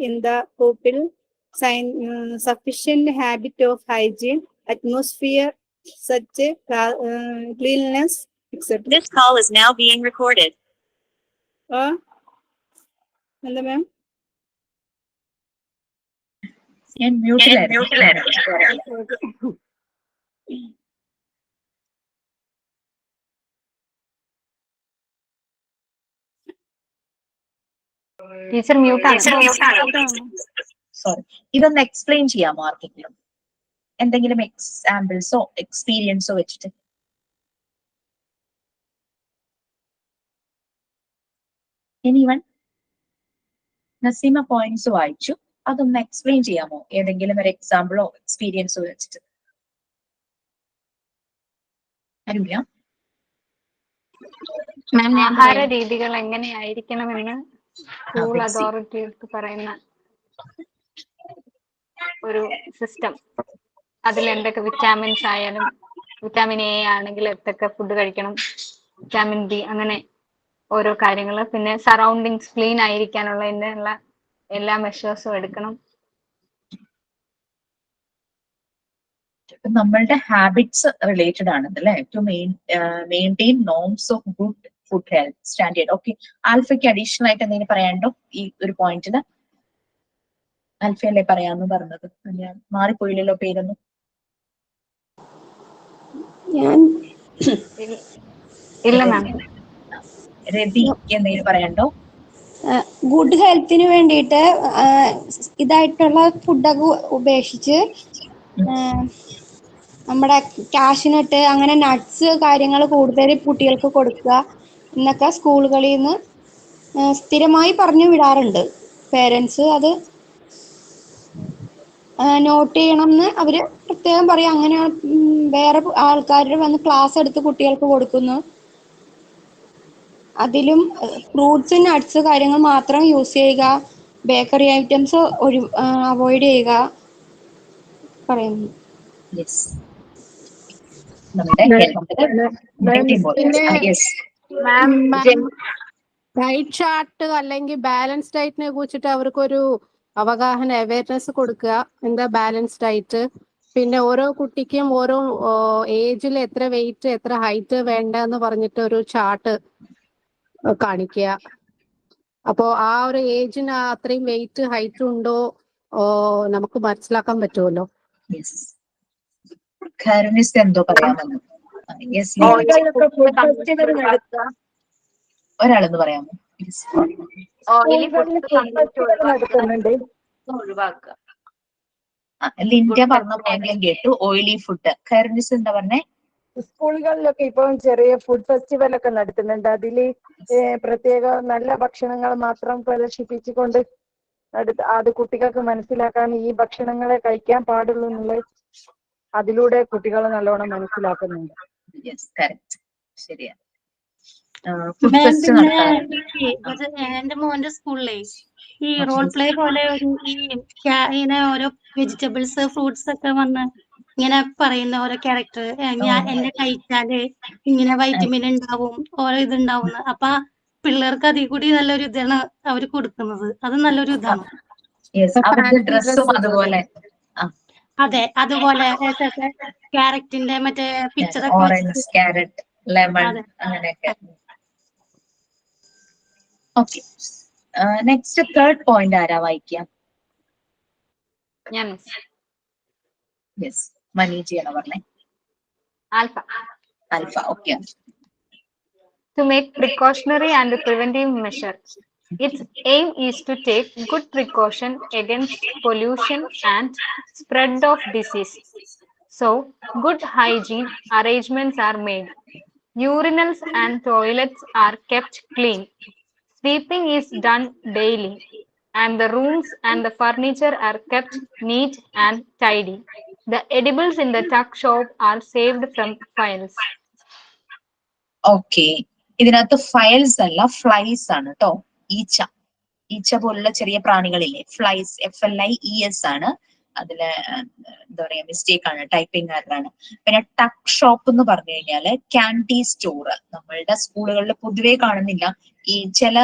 in the pupil, sufficient habit of hygiene, atmosphere, such cleanliness, etc. This call is now being recorded. എന്താ മാം? ഞാൻ മ്യൂട്ടിലായിരുന്നു. Teacher മ്യൂട്ടാണ്. Sorry, ഇതൊന്ന് explain ചെയ്യാമോ ആർക്കെങ്കിലും? എന്തെങ്കിലും എക്സാമ്പിൾസോ എക്സ്പീരിയൻസോ വെച്ചിട്ട്? എനിവൺ? നസീമ പോയിന്റ്സ് വായിച്ചു, അതൊന്ന് എക്സ്പ്ലെയിൻ ചെയ്യാമോ? ഏതെങ്കിലും ഒരു എക്സാമ്പിളോ എക്സ്പീരിയൻസോ വെച്ചിട്ട്? അറിയില്ല. ആഹാര രീതികൾ എങ്ങനെയായിരിക്കണമെന്ന് സ്കൂൾ അതോറിറ്റികൾക്ക് പറയുന്ന ഒരു സിസ്റ്റം. അതിൽ എന്തൊക്കെ വിറ്റാമിൻസ് ആയാലും, വിറ്റാമിൻ എ ആണെങ്കിൽ എന്തൊക്കെ ഫുഡ് കഴിക്കണം, വിറ്റാമിൻ ബി, അങ്ങനെ ഓരോ കാര്യങ്ങൾ. പിന്നെ സറൗണ്ടിങ്സ് ക്ലീൻ ആയിരിക്കാനുള്ള എല്ലാ മെഷേഴ്സും എടുക്കണം. നമ്മളുടെ ഹാബിറ്റ്സ് റിലേറ്റഡ് ആണെന്നല്ലേ? To maintain norms of good food health standard. Okay, ആൽഫയ്ക്ക് അഡീഷണൽ ആയിട്ട് എന്തെങ്കിലും പറയാനുണ്ടോ ഈ ഒരു പോയിന്റിന്? ആൽഫയല്ലേ പറയാന്ന് പറഞ്ഞത്? ഞാൻ മാറിപ്പോയില്ലല്ലോ പേരൊന്നും. ഇല്ല മാം. രതി എന്തെങ്കിലും പറയാനുണ്ടോ? ഗുഡ് ഹെൽത്തിന് വേണ്ടിയിട്ട് ഇതായിട്ടുള്ള ഫുഡൊക്കെ ഉപേക്ഷിച്ച് നമ്മുടെ കാഷ്നട്ട്, അങ്ങനെ നട്ട്സ് കാര്യങ്ങൾ കൂടുതൽ കുട്ടികൾക്ക് കൊടുക്കുക എന്നൊക്കെ സ്കൂളുകളിൽ നിന്ന് സ്ഥിരമായി പറഞ്ഞു വിടാറുണ്ട്. പേരൻസ് അത് നോട്ട് ചെയ്യണം എന്ന് അവർ പ്രത്യേകം പറയും. അങ്ങനെ വേറെ ആൾക്കാർ വന്ന് ക്ലാസ് എടുത്ത് കുട്ടികൾക്ക് കൊടുക്കുന്നു. അതിലും ഫ്രൂട്ട്സ്, നട്ട്സ് കാര്യങ്ങൾ മാത്രം യൂസ് ചെയ്യുക, ബേക്കറി ഐറ്റംസ് അവോയ്ഡ് ചെയ്യുക പറയുന്നു. ഡയറ്റ് ചാർട്ട് അല്ലെങ്കിൽ ബാലൻസ് ഡയറ്റിനെ കുറിച്ചിട്ട് അവർക്കൊരു അവഗാഹന അവയർനെസ് കൊടുക്കുക. എന്താ ബാലൻസ് ഡയറ്റ്? പിന്നെ ഓരോ കുട്ടിക്കും ഓരോ ഏജിൽ എത്ര വെയിറ്റ്, എത്ര ഹൈറ്റ് വേണ്ട എന്ന് പറഞ്ഞിട്ട് ഒരു ചാർട്ട് കാണിക്കുക. അപ്പോ ആ ഒരു ഏജിന് അത്രയും വെയിറ്റ് ഹൈറ്റ് ഉണ്ടോ നമുക്ക് മനസ്സിലാക്കാൻ പറ്റുമല്ലോ. എന്തോ പറയാമെന്ന് ഒരാളെന്ന് പറയാമോ? ലിൻഡ പറഞ്ഞ പോയെങ്കിലും കേട്ടു. Oily food. ഖൈറുനിസ എന്താ പറഞ്ഞേ? സ്കൂളുകളിലൊക്കെ ഇപ്പം ചെറിയ ഫുഡ് ഫെസ്റ്റിവൽ ഒക്കെ നടത്തുന്നുണ്ട്. അതില് പ്രത്യേക നല്ല ഭക്ഷണങ്ങൾ മാത്രം പ്രദർശിപ്പിച്ചുകൊണ്ട് അത് കുട്ടികൾക്ക് മനസ്സിലാക്കാൻ ഈ ഭക്ഷണങ്ങളെ കഴിക്കാൻ പാടുള്ളൂ എന്നുള്ളത് അതിലൂടെ കുട്ടികൾ നല്ലോണം മനസ്സിലാക്കുന്നുണ്ട്. ശരിയാണ്. എന്റെ മോന്റെ സ്കൂളിലെ ഈ റോൾ പ്ലേ പോലെ ഇങ്ങനെ ഓരോ വെജിറ്റബിൾസ്, ഫ്രൂട്ട്സ് ഒക്കെ വന്ന് ഇങ്ങനെ പറയുന്ന ഓരോ ക്യാരക്ടർ, ഞാൻ എന്നെ കഴിച്ചാല് ഇങ്ങനെ വൈറ്റമിൻ ഉണ്ടാവും, ഓരോ ഇതുണ്ടാവും. അപ്പൊ പിള്ളേർക്ക് അതിൽ കൂടി നല്ലൊരു ഇതാണ് അവർ കൊടുക്കുന്നത്. അത് നല്ലൊരു ഇതാണ്. അതെ, അതുപോലെ ക്യാരറ്റിന്റെ മറ്റേ പിക്ചറൊക്കെ, ക്യാരറ്റ്, ലെമൺ, അങ്ങനെയൊക്കെ. ഓക്കെ, നെക്സ്റ്റ് തേർഡ് പോയിന്റ് ആരാ വായിക്കാം? മനീജിയാണ് പറഞ്ഞേ. Alpha. Okay. To make precautionary and preventive measures. Its aim is to take good precaution against pollution and spread of disease. So, good hygiene arrangements are made. Urinals and toilets are kept clean. Sweeping is done daily, and the rooms and the furniture are kept neat and tidy. The edibles in the tuck shop are saved from files. Okay, ഇതിനകത്ത് files അല്ല, flies ആണ് കേട്ടോ. ഈച്ച പോലുള്ള ചെറിയ പ്രാണികളില്ലേ, flies. FLIES ആണ്. അതില് എന്താ പറയാ, മിസ്റ്റേക്ക് ആണ്, ടൈപ്പിംഗ് എററാണ്. പിന്നെ ടക്ക് ഷോപ്പ് എന്ന് പറഞ്ഞു കഴിഞ്ഞാല് ക്യാൻഡി സ്റ്റോർ. നമ്മളുടെ സ്കൂളുകളിൽ പൊതുവെ കാണുന്നില്ല. ഈ ചില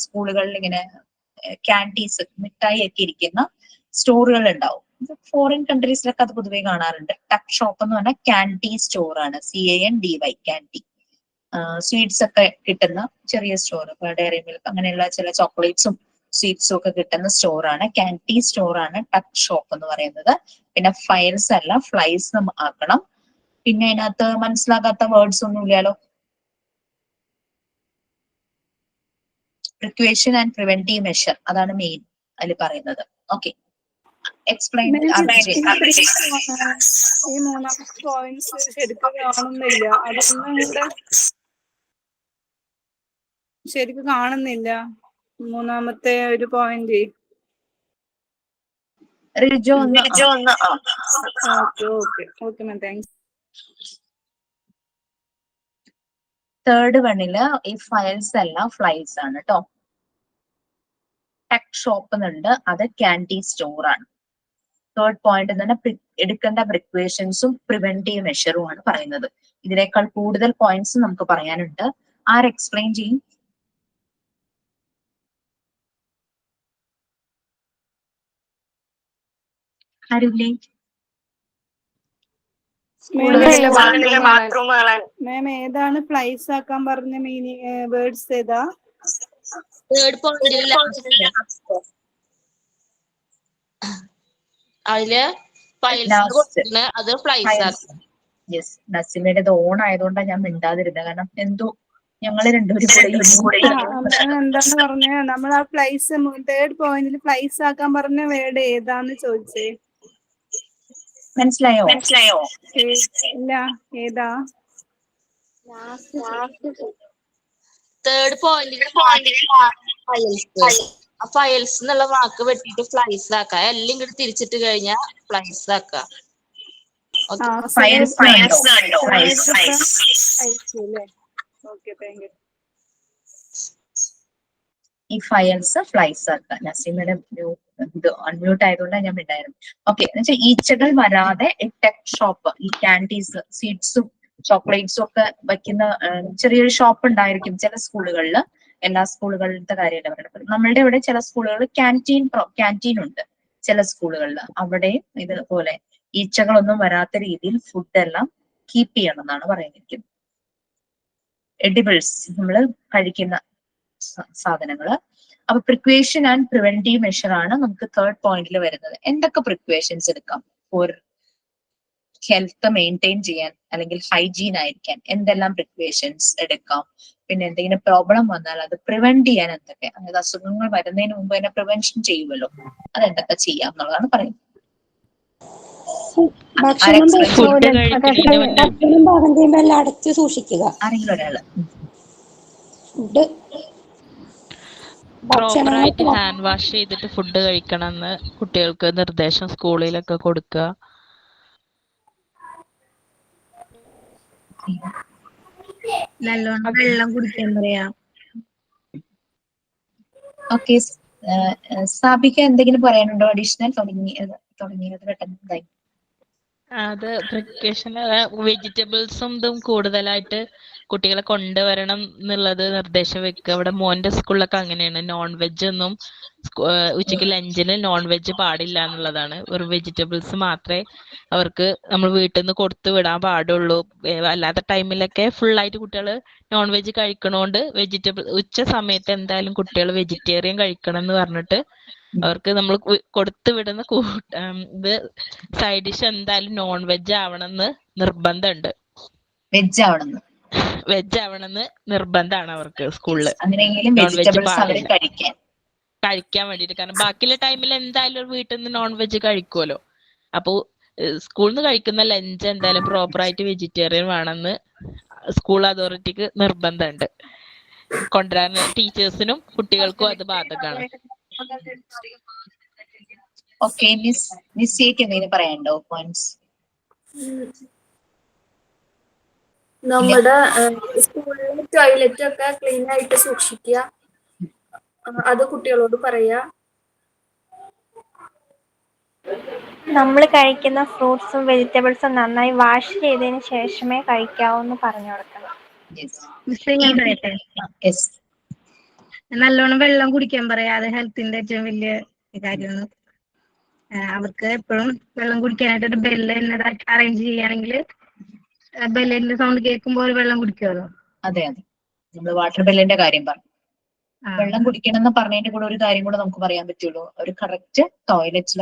സ്കൂളുകളിൽ ഇങ്ങനെ ക്യാൻറ്റീസ്, മിഠായി ഒക്കെ ഇരിക്കുന്ന സ്റ്റോറുകൾ ഉണ്ടാവും. ഫോറിൻ കൺട്രീസിലൊക്കെ അത് പൊതുവെ കാണാറുണ്ട്. ടക്ക് ഷോപ്പ് എന്ന് പറഞ്ഞാൽ ക്യാൻറ്റീ സ്റ്റോർ ആണ്, CANDY, ക്യാൻറ്റീ. സ്വീറ്റ്സ് ഒക്കെ കിട്ടുന്ന ചെറിയ സ്റ്റോർ, ഡയറി മിൽക്ക് അങ്ങനെയുള്ള ചില ചോക്ലേറ്റ്സും സ്വീറ്റ്സും ഒക്കെ കിട്ടുന്ന സ്റ്റോറാണ്, ക്യാൻറ്റീ സ്റ്റോറാണ് ടക്ക് ഷോപ്പ് എന്ന് പറയുന്നത്. പിന്നെ ഫയൽസ് അല്ല ഫ്ലൈസ് ആക്കണം. പിന്നെ അതിനകത്ത് മനസ്സിലാകാത്ത വേർഡ്സ് ഒന്നും ഇല്ലല്ലോ. പ്രിക്വേഷൻ ആൻഡ് പ്രിവെന്റീവ് മെഷർ, അതാണ് മെയിൻ അതിൽ പറയുന്നത്. Okay, explain. ഈ മൂന്നാമത്തെ പോയിന്റ്സ് ശരിക്കും കാണുന്നില്ല, അതൊന്നും കൂടെ ശരിക്കും കാണുന്നില്ല. മൂന്നാമത്തെ ഒരു പോയിന്റ്. റിജോ ഒന്ന് ഓക്കെ മാം, താങ്ക്സ്. തേർഡ് വണ്ണില് ഈ ഫയൽസ് അല്ല ഫ്ലൈസ് ആണ് കേട്ടോ. ടെക് ഷോപ്പ് എന്നുണ്ട്, അത് ക്യാൻറ്റീൻ സ്റ്റോർ ആണ്. തേർഡ് പോയിന്റ് തന്നെ എടുക്കേണ്ട പ്രിക്വേഷൻസും പ്രിവെന്റീവ് മെഷറും ആണ് പറയുന്നത്. ഇതിനേക്കാൾ കൂടുതൽ പോയിന്റ്സ് നമുക്ക് പറയാനുണ്ട്. ആര് എക്സ്പ്ലെയിൻ ചെയ്യും? ആരില്ലേ? മാം ഏതാണ് ഫ്ലൈസ് ആക്കാൻ പറഞ്ഞ മീനിങ് വേർഡ്സ് ഏതാ? അതില് അത് ഫ്ലൈസ്. യെസ്, നസിമയുടേത് ഓൺ ആയതുകൊണ്ടാണ് ഞാൻ മിണ്ടാതിരുന്നത്. കാരണം എന്തോ ഞങ്ങള് രണ്ടുപേരും കൂടെ എന്താന്ന് പറഞ്ഞ നമ്മൾ ആ ഫ്ലൈസ് തേർഡ് പോയിന്റിൽ ഫ്ലൈസ് ആക്കാൻ പറഞ്ഞ വേർഡ് ഏതാന്ന് ചോദിച്ചേ. മനസ്സിലായോ? ഇല്ല, ഏതാ? തേർഡ് പോയിന്റിൽ ഫയൽസ് എന്നുള്ള വാക്ക് വെട്ടിട്ട് ഫ്ലൈസ് ആക്ക. എല്ലാം ഇങ്ങോട്ട് തിരിച്ചിട്ട് കഴിഞ്ഞാൽ ഫ്ലൈസ് ആക്ക. ഈ ഫയൽസ് ഫ്ലൈസ് ആക്കുക. നസീമയുടെ ഇത് അൺമ്യൂട്ട് ആയതുകൊണ്ടാണ് ഞാൻ മിണ്ടായിരുന്നു. ഓക്കെ, എന്നുവെച്ചാൽ ഈച്ചകൾ വരാതെ ടെക് ഷോപ്പ്, ഈ ക്യാൻറ്റീസ്, സ്വീറ്റ്സും ചോക്ലേറ്റ്സും ഒക്കെ വയ്ക്കുന്ന ചെറിയൊരു ഷോപ്പ് ഉണ്ടായിരിക്കും ചില സ്കൂളുകളിൽ. എല്ലാ സ്കൂളുകളിലത്തെ കാര്യമല്ല പറയുന്നത്. നമ്മളുടെ ഇവിടെ ചില സ്കൂളുകളിൽ ക്യാൻറ്റീൻ ഉണ്ട്. ചില സ്കൂളുകളിൽ അവിടെയും ഇതുപോലെ ഈച്ചകളൊന്നും വരാത്ത രീതിയിൽ ഫുഡ് എല്ലാം കീപ്പ് ചെയ്യണം എന്നാണ് പറയുന്നത്. എഡിബിൾസ്, നമ്മൾ കഴിക്കുന്ന സാധനങ്ങള്. അപ്പൊ പ്രിക്വേഷൻ ആൻഡ് പ്രിവെന്റീവ് മെഷർ ആണ് നമുക്ക് തേർഡ് പോയിന്റിൽ വരുന്നത്. എന്തൊക്കെ പ്രിക്വേഷൻസ് എടുക്കാം ഫോർ ഹെൽത്ത് മെയിൻറ്റെയിൻ ചെയ്യാൻ അല്ലെങ്കിൽ ഹൈജീൻ ആയിരിക്കാൻ? എന്തെല്ലാം പ്രിക്വേഷൻസ് എടുക്കാം? പിന്നെ എന്തെങ്കിലും പ്രോബ്ലം വന്നാൽ അത് പ്രിവെന്റ് ചെയ്യാൻ എന്തൊക്കെ, അതായത് അസുഖങ്ങൾ വരുന്നതിന് മുമ്പ് തന്നെ പ്രിവെൻഷൻ ചെയ്യുമല്ലോ, അതെന്തൊക്കെ ചെയ്യാം എന്നുള്ളതാണ് പറയുന്നത്. ഭക്ഷണം പാകം ചെയ്യുമ്പോൾ എല്ലാം അടച്ച് സൂക്ഷിക്കുക. ആരെങ്കിലും ഒരാള് ഫുഡ് പ്രോപ്പറായിട്ട് ഹാൻഡ് വാഷ് ചെയ്തിട്ട് ഫുഡ് കഴിക്കണം എന്ന് കുട്ടികൾക്ക് നിർദ്ദേശം സ്കൂളിലൊക്കെ കൊടുക്കുക. നല്ലോണം വെള്ളം കുടിക്കാൻ പറയാ. ഓക്കെ, സാബിക എന്തെങ്കിലും പറയാനുണ്ടോ അഡീഷണൽ? തുടങ്ങിയത് പെട്ടെന്ന്. അത് പ്രിക്കോഷന് വെജിറ്റബിൾസും ഇതും കൂടുതലായിട്ട് കുട്ടികളെ കൊണ്ടുവരണം എന്നുള്ളത് നിർദ്ദേശം വെക്കുക. ഇവിടെ മോന്റെ സ്കൂളിലൊക്കെ അങ്ങനെയാണ്. നോൺ വെജ് ഒന്നും ഉച്ചയ്ക്ക് ലഞ്ചിന് നോൺ വെജ് പാടില്ല എന്നുള്ളതാണ്. ഒരു വെജിറ്റബിൾസ് മാത്രമേ അവർക്ക് നമ്മൾ വീട്ടിൽ നിന്ന് കൊടുത്തു വിടാൻ പാടുള്ളൂ. അല്ലാത്ത ടൈമിലൊക്കെ ഫുള്ളായിട്ട് കുട്ടികൾ നോൺ വെജ് കഴിക്കണോണ്ട് ഉച്ച സമയത്ത് എന്തായാലും കുട്ടികൾ വെജിറ്റേറിയൻ കഴിക്കണം എന്ന് പറഞ്ഞിട്ട് അവർക്ക് നമ്മൾ കൊടുത്തു വിടുന്ന ഇത് സൈഡ് ഡിഷ് എന്തായാലും നോൺ വെജ് ആവണമെന്ന് നിർബന്ധമുണ്ട്. വെജ് ആവണമെന്ന് നിർബന്ധമാണ് അവർക്ക് സ്കൂളില്. നോൺ വെജ് പാടില്ല കഴിക്കാൻ വേണ്ടിട്ട്. കാരണം ബാക്കിയുള്ള ടൈമിൽ എന്തായാലും വീട്ടിൽ നിന്ന് നോൺ വെജ് കഴിക്കുമല്ലോ. അപ്പൊ സ്കൂളിൽ നിന്ന് കഴിക്കുന്ന ലഞ്ച് എന്തായാലും പ്രോപ്പറായിട്ട് വെജിറ്റേറിയൻ വേണമെന്ന് സ്കൂൾ അതോറിറ്റിക്ക് നിർബന്ധമുണ്ട്. കൊണ്ടുവരാൻ ടീച്ചേഴ്സിനും കുട്ടികൾക്കും അത് ബാധകമാണ്. ഓക്കെ, നിശ്ചയിക്ക് എന്തെങ്കിലും പറയാനുണ്ടോ? പോയിന്റ്സ് നമ്മുടെ സ്കൂളിൽ ടോയ്ലറ്റ് ഒക്കെ ക്ലീൻ ആയിട്ട് സൂക്ഷിക്കുക, അത് കുട്ടികളോട് പറയാ. നമ്മൾ കഴിക്കുന്ന ഫ്രൂട്ട്സും വെജിറ്റബിൾസും നന്നായി വാഷ് ചെയ്തതിന് ശേഷമേ കഴിക്കാവൂ എന്ന് പറഞ്ഞു കൊടുക്കണം. നല്ലോണം വെള്ളം കുടിക്കാൻ പറയാം. അത് ഹെൽത്തിന്റെ ഏറ്റവും വലിയ കാര്യമാണ്. അവർക്ക് എപ്പോഴും വെള്ളം കുടിക്കാനായിട്ട് ഒരു ബെല്ല് അറേഞ്ച് ചെയ്യുകയാണെങ്കിൽ ബെല്ലിന്റെ സൗണ്ട് കേൾക്കുമ്പോൾ വെള്ളം കുടിക്കുമല്ലോ. അതെ അതെ, നമ്മൾ വാട്ടർ ബെല്ലിന്റെ കാര്യം പറഞ്ഞു. വെള്ളം കുടിക്കണം എന്ന് പറഞ്ഞതിന്റെ കൂടെ ഒരു കാര്യം കൂടെ നമുക്ക് പറയാൻ പറ്റുള്ളൂ. ഒരു കറക്റ്റ് ടോയ്ലറ്റിൽ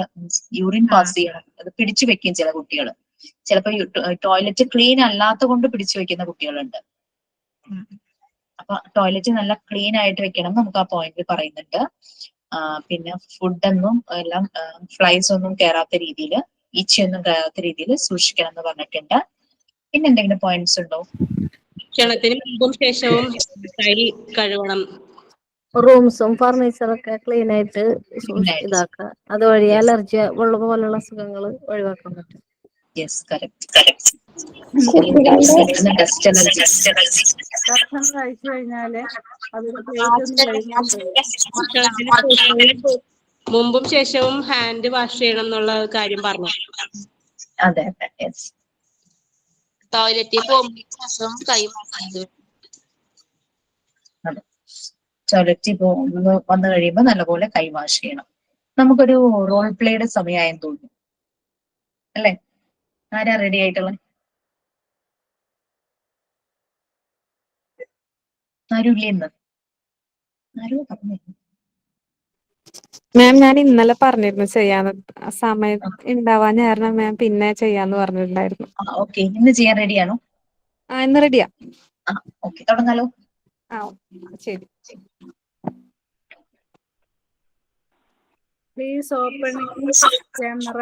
യൂറിൻ പാസ് ചെയ്യണം. അത് പിടിച്ചു വെക്കും ചില കുട്ടികൾ. ചിലപ്പോൾ ടോയ്ലറ്റ് ക്ലീൻ അല്ലാത്ത കൊണ്ട് പിടിച്ചു വെക്കുന്ന കുട്ടികളുണ്ട്. അപ്പൊ ടോയ്ലറ്റ് നല്ല ക്ലീൻ ആയിട്ട് വെക്കണം നമുക്ക് ആ പോയിന്റിൽ പറയുന്നുണ്ട്. പിന്നെ ഫുഡൊന്നും എല്ലാം ഫ്ലൈസ് ഒന്നും കയറാത്ത രീതിയിൽ, ഈച്ചയൊന്നും കയറാത്ത രീതിയിൽ സൂക്ഷിക്കണം എന്ന് പറഞ്ഞിട്ടുണ്ട്. പിന്നെ എന്തെങ്കിലും പോയിന്റ്സ് ഉണ്ടോ? ഭക്ഷണത്തിന് മുമ്പും ശേഷവും കൈ കഴുകണം. റൂംസും ഫർണിച്ചറൊക്കെ ക്ലീൻ ആയിട്ട് ഇതാക്കുക. അതുവഴി അലർജി പോലുള്ള അസുഖങ്ങൾ ഒഴിവാക്കാൻ പറ്റും. Yes, correct. ഭക്ഷണം കഴിച്ചു കഴിഞ്ഞാല് മുമ്പും ശേഷവും ഹാൻഡ് വാഷ് ചെയ്യണം എന്നുള്ള കാര്യം പറഞ്ഞു. അതെ അതെ, യെസ്. ടോയ്ലറ്റിൽ പോകുമ്പോൾ ശേഷം കൈ അതെ, ടോയ്ലറ്റിൽ വന്നു കഴിയുമ്പോൾ നല്ലപോലെ കൈ വാഷ് ചെയ്യണം. നമുക്കൊരു റോൾ പ്ലേയുടെ സമയമായെന്ന് തോന്നുന്നു അല്ലെ? ആരാ റെഡി ആയിട്ടുള്ള? ആരുമില്ലെന്ന് ആരോ പറഞ്ഞു. മാം, ഞാൻ ഇന്നലെ പറഞ്ഞിരുന്നു ചെയ്യാന്ന്. സമയം ഉണ്ടാവാൻ കാരണം മാം പിന്നെ ചെയ്യാന്ന് പറഞ്ഞിട്ടുണ്ടായിരുന്നു. ഓക്കെ, ഇന്ന് ചെയ്യാൻ റെഡിയാണോ? ഇന്ന് റെഡിയാ. ഓക്കെ, തുടങ്ങാലോ. ശരി. Please open camera.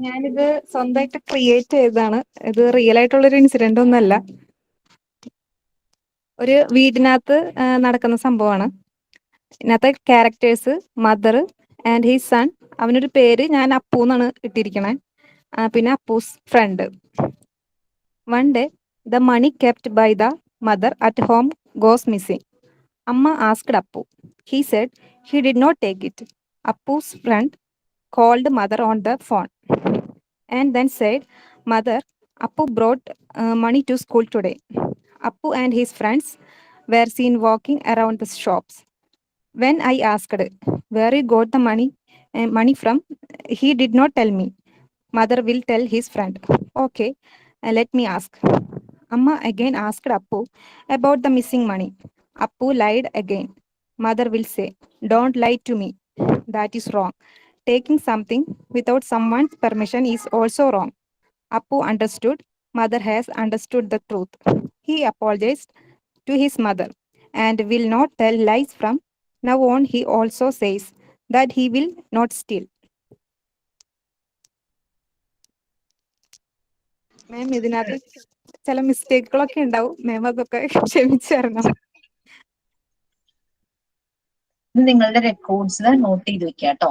ഞാനിത് സ്വന്തമായിട്ട് ക്രിയേറ്റ് ചെയ്തതാണ്. ഇത് റിയൽ ആയിട്ടുള്ളൊരു ഇൻസിഡന്റ് ഒന്നല്ല. ഒരു വീടിനകത്ത് നടക്കുന്ന സംഭവമാണ്. ഇതിനകത്തെ characters mother and his son. അവനൊരു പേര് ഞാൻ അപ്പു എന്നാണ് ഇട്ടിരിക്കണേ. പിന്നെ Appu's friend. One day the money kept by the mother at home goes missing. അമ്മ asked Appu. He said he did not take it. Appu's friend called mother on the phone and then said, "Mother, Appu brought money to school today." Appu and his friends were seen walking around the shops. When I asked where he got the money from, he did not tell me. Mother will tell his friend. Okay, let me ask. Amma again asked Appu about the missing money. Appu lied again. Mother will say, "Don't lie to me. That is wrong. Taking something without someone's permission is also wrong." Appu understood. Mother has understood the truth. He apologized to his mother and will not tell lies from now on. He also says that he will not steal. മാം, ഇതിനകത്ത് ചില മിസ്റ്റേക്കുകളൊക്കെ ഉണ്ടാവും. മാം അതൊക്കെ ക്ഷമിച്ചു തരണം. ഇത് നിങ്ങളുടെ റെക്കോർഡ്സിൽ not ചെയ്ത് വെക്കുക കേട്ടോ.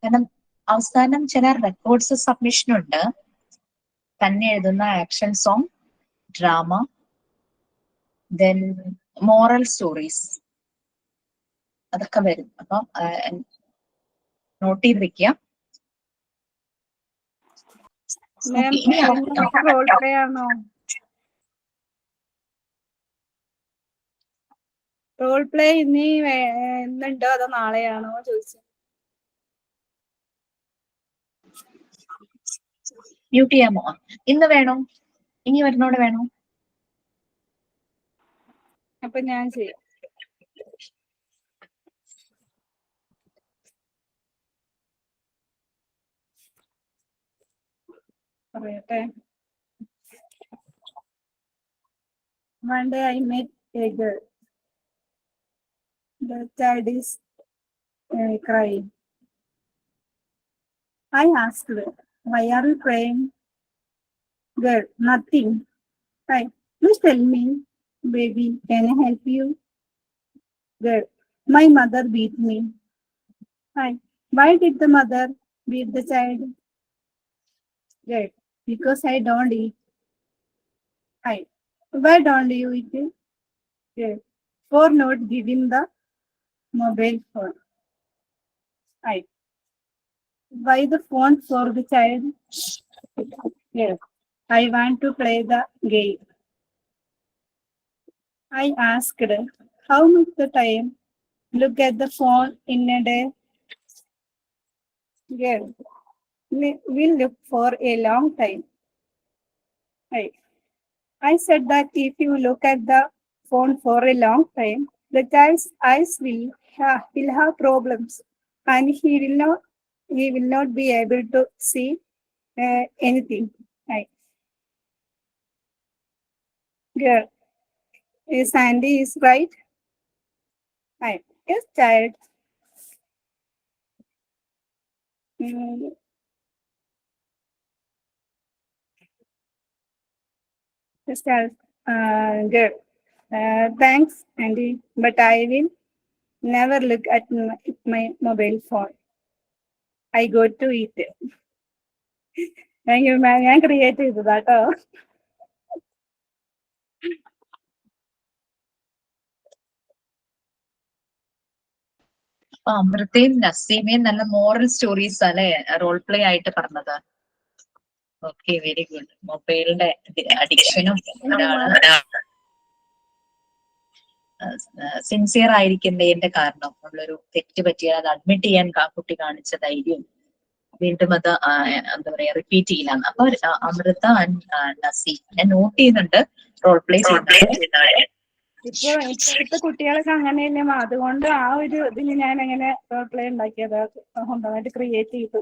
കാരണം അവസാനം ചില റെക്കോർഡ്സ് സബ്മിഷൻ ഉണ്ട്. തന്നെ എഴുതുന്ന action song, drama, then moral stories, അതൊക്കെ വരും. അപ്പം നോട്ട് ചെയ്ത് വെക്കുക. റോൾ പ്ലേ ആണോ? റോൾ പ്ലേ ഇനി ഇന്നുണ്ടോ അതോ നാളെയാണോ ചോദിച്ചത്? മ്യൂട്ട് ചെയ്യാമോ? ഇന്ന് വേണോ? ഇനി വരുന്നോടെ വേണോ? അപ്പൊ ഞാൻ ചെയ്യാം. പറയട്ടെ. One day I met a girl. The child is crying. I asked her, "Why are you crying?" Girl, nothing. Hi, please tell me, baby, can I help you? Girl, my mother beat me. Hi, why did the mother beat the child? Girl, because I don't eat. Hi, why don't you eat it? Girl, for not giving the mobile phone. Hi, why the phone for the child? Yes, I want to play the game. I asked, How much the time? Look at the phone in a day. Girl, we'll look for a long time. Right. I said that if you look at the phone for a long time, the child's eyes will have problems, and he will not be able to see anything. Right. Girl, Sandy is right. Right. Yes, child. Mm, yes, child. Girl. Thanks, Andy, but I will never look at my mobile phone. I go to eat. Thank you, ma'am. ഞാൻ create ചെയ്തതാട്ടോ. അപ്പൊ അമൃതയും നസീമയും നല്ല moral stories അല്ലെ role play ആയിട്ട് പറഞ്ഞത്. Okay, very good. മൊബൈലിന്റെ അഡിക്ഷനും സിൻസിയർ ആയിരിക്കുന്നതിന്റെ കാരണം നമ്മളൊരു തെറ്റ് പറ്റിയാൽ അത് അഡ്മിറ്റ് ചെയ്യാൻ കുട്ടി കാണിച്ച ധൈര്യം വീണ്ടും അത് എന്താ പറയാ റിപ്പീറ്റ് ചെയ്യില്ല. അപ്പൊ അമൃത നസീം ഞാൻ നോട്ട് ചെയ്യുന്നുണ്ട് റോൾ പ്ലേ ചെയ്യുന്നവരെ. ഇപ്പോഴത്തെ കുട്ടികളൊക്കെ അങ്ങനെയല്ലേ, അതുകൊണ്ട് ആ ഒരു ഇതിന് ഞാൻ അങ്ങനെ റോൾ പ്ലേ ഉണ്ടാക്കിയത്, സ്വന്തമായിട്ട് ക്രിയേറ്റ് ചെയ്തു.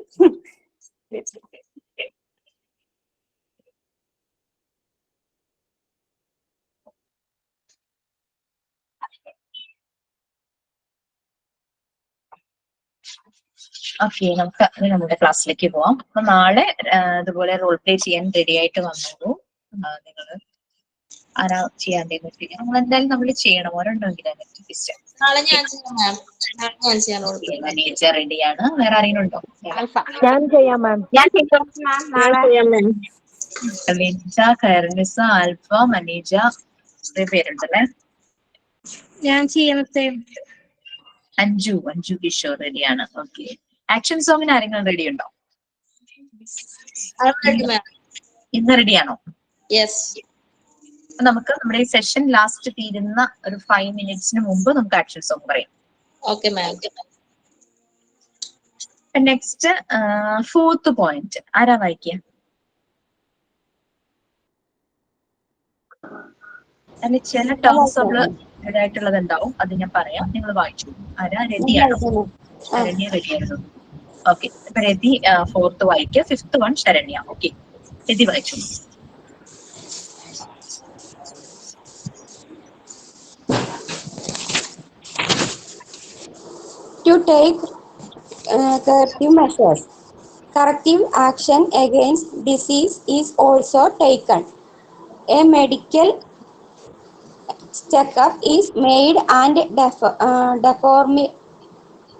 ഓക്കെ, നമുക്ക് നമ്മുടെ ക്ലാസ്സിലേക്ക് പോവാം. അപ്പൊ നാളെ അതുപോലെ റോൾ പ്ലേ ചെയ്യാൻ റെഡി ആയിട്ട് വന്നോളൂ. നിങ്ങൾ ആരാ ചെയ്യാണ്ടേന്ന് വെച്ചാൽ നമ്മൾ എന്തായാലും നമ്മൾ ചെയ്യണം. ഒരെണ്ണമെങ്കിലും മാനേജർ റെഡിയാണ്. വേറെ ആരെങ്കിലും ഉണ്ടോ? വിൻജ, ഖൈറുനിസ, ആൽഫ, മനീജ, ഇത്രയും പേരുണ്ടല്ലേ. ഞാൻ ചെയ്യാമത്തെ. അഞ്ജു കിഷോർ റെഡിയാണ്. ഓക്കെ, ആക്ഷൻ സോങ്ങിന് ആരെങ്കിലും റെഡി ഉണ്ടോ? ഇന്ന് റെഡിയാണോ? നമുക്ക് നമ്മുടെ ഈ സെഷൻ ലാസ്റ്റ് തീരുന്ന ഒരു 5 മിനിറ്റ്സിന് മുമ്പ് നമുക്ക് ആക്ഷൻ സോങ് പറയാം. Okay ma'am. Next 4th point ആരാ വായിക്കുക? അതിൽ ചില ടേംസ് ആയിട്ടുള്ളത് ഉണ്ടാവും, അത് ഞാൻ പറയാം, നിങ്ങൾ വായിച്ചു. ആരാ? രതിയാണോ? ശരണ്യ റെഡിയായിരുന്നു. ഓക്കെ, ഇപ്പൊ രതി 4th വായിക്കുക. 5th one Saranya. ഓക്കെ, രതി വായിച്ചു. To take corrective measures. Corrective action against disease is also taken. A medical checkup is made and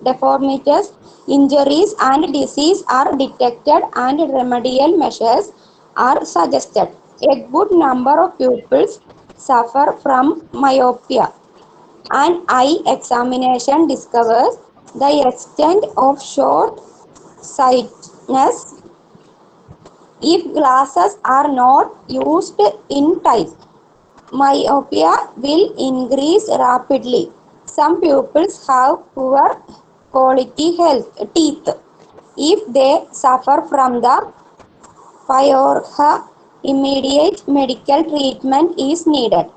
deformities, injuries and disease are detected and remedial measures are suggested. A good number of pupils suffer from myopia. An eye examination discovers the extent of short-sightedness. If glasses are not used in time, myopia will increase rapidly. Some pupils have poor quality teeth. If they suffer from the pyorrhea, immediate medical treatment is needed.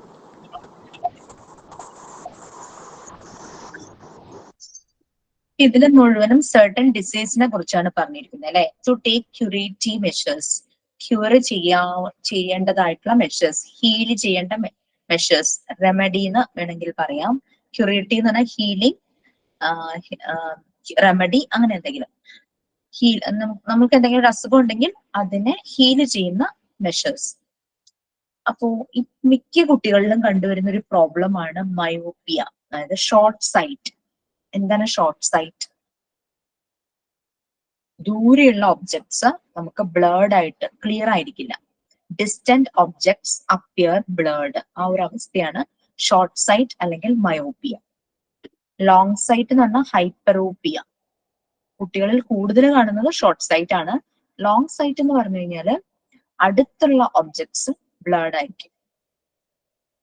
ഇതിൽ മുഴുവനും certain ഡിസീസിനെ കുറിച്ചാണ് പറഞ്ഞിരിക്കുന്നത് അല്ലെ. To take curative measures, cure ചെയ്യേണ്ടതായിട്ടുള്ള measures, heal ചെയ്യേണ്ട measures, remedy എന്ന് വേണമെങ്കിൽ പറയാം. ക്യൂറേറ്റീവ് എന്ന് പറഞ്ഞാൽ ഹീലിംഗ്, റെമഡി അങ്ങനെ എന്തെങ്കിലും. നമുക്ക് എന്തെങ്കിലും ഒരു അസുഖം ഉണ്ടെങ്കിൽ അതിനെ ഹീൽ ചെയ്യുന്ന മെഷേഴ്സ്. അപ്പോ മിക്ക കുട്ടികളിലും കണ്ടുവരുന്ന ഒരു പ്രോബ്ലം ആണ് മയോപ്പിയ, അതായത് ഷോർട്ട് സൈറ്റ്. എന്താണ് ഷോർട്ട് സൈറ്റ്? ദൂരെയുള്ള ഒബ്ജക്ട്സ് നമുക്ക് ബ്ലേർഡ് ആയിട്ട് ക്ലിയർ ആയിരിക്കില്ല. Distant objects appear blurred. ആ ഒരു അവസ്ഥയാണ് ഷോർട്ട് സൈറ്റ് അല്ലെങ്കിൽ മയോപ്പിയ. ലോങ് സൈറ്റ് എന്ന് പറഞ്ഞാൽ ഹൈപ്പറോപ്പിയ. കുട്ടികളിൽ കൂടുതൽ കാണുന്നത് ഷോർട്ട് സൈറ്റ് ആണ്. ലോങ് സൈറ്റ് എന്ന് പറഞ്ഞു കഴിഞ്ഞാൽ അടുത്തുള്ള ഒബ്ജക്ട്സ് ബ്ലേർഡ് ആയിരിക്കും.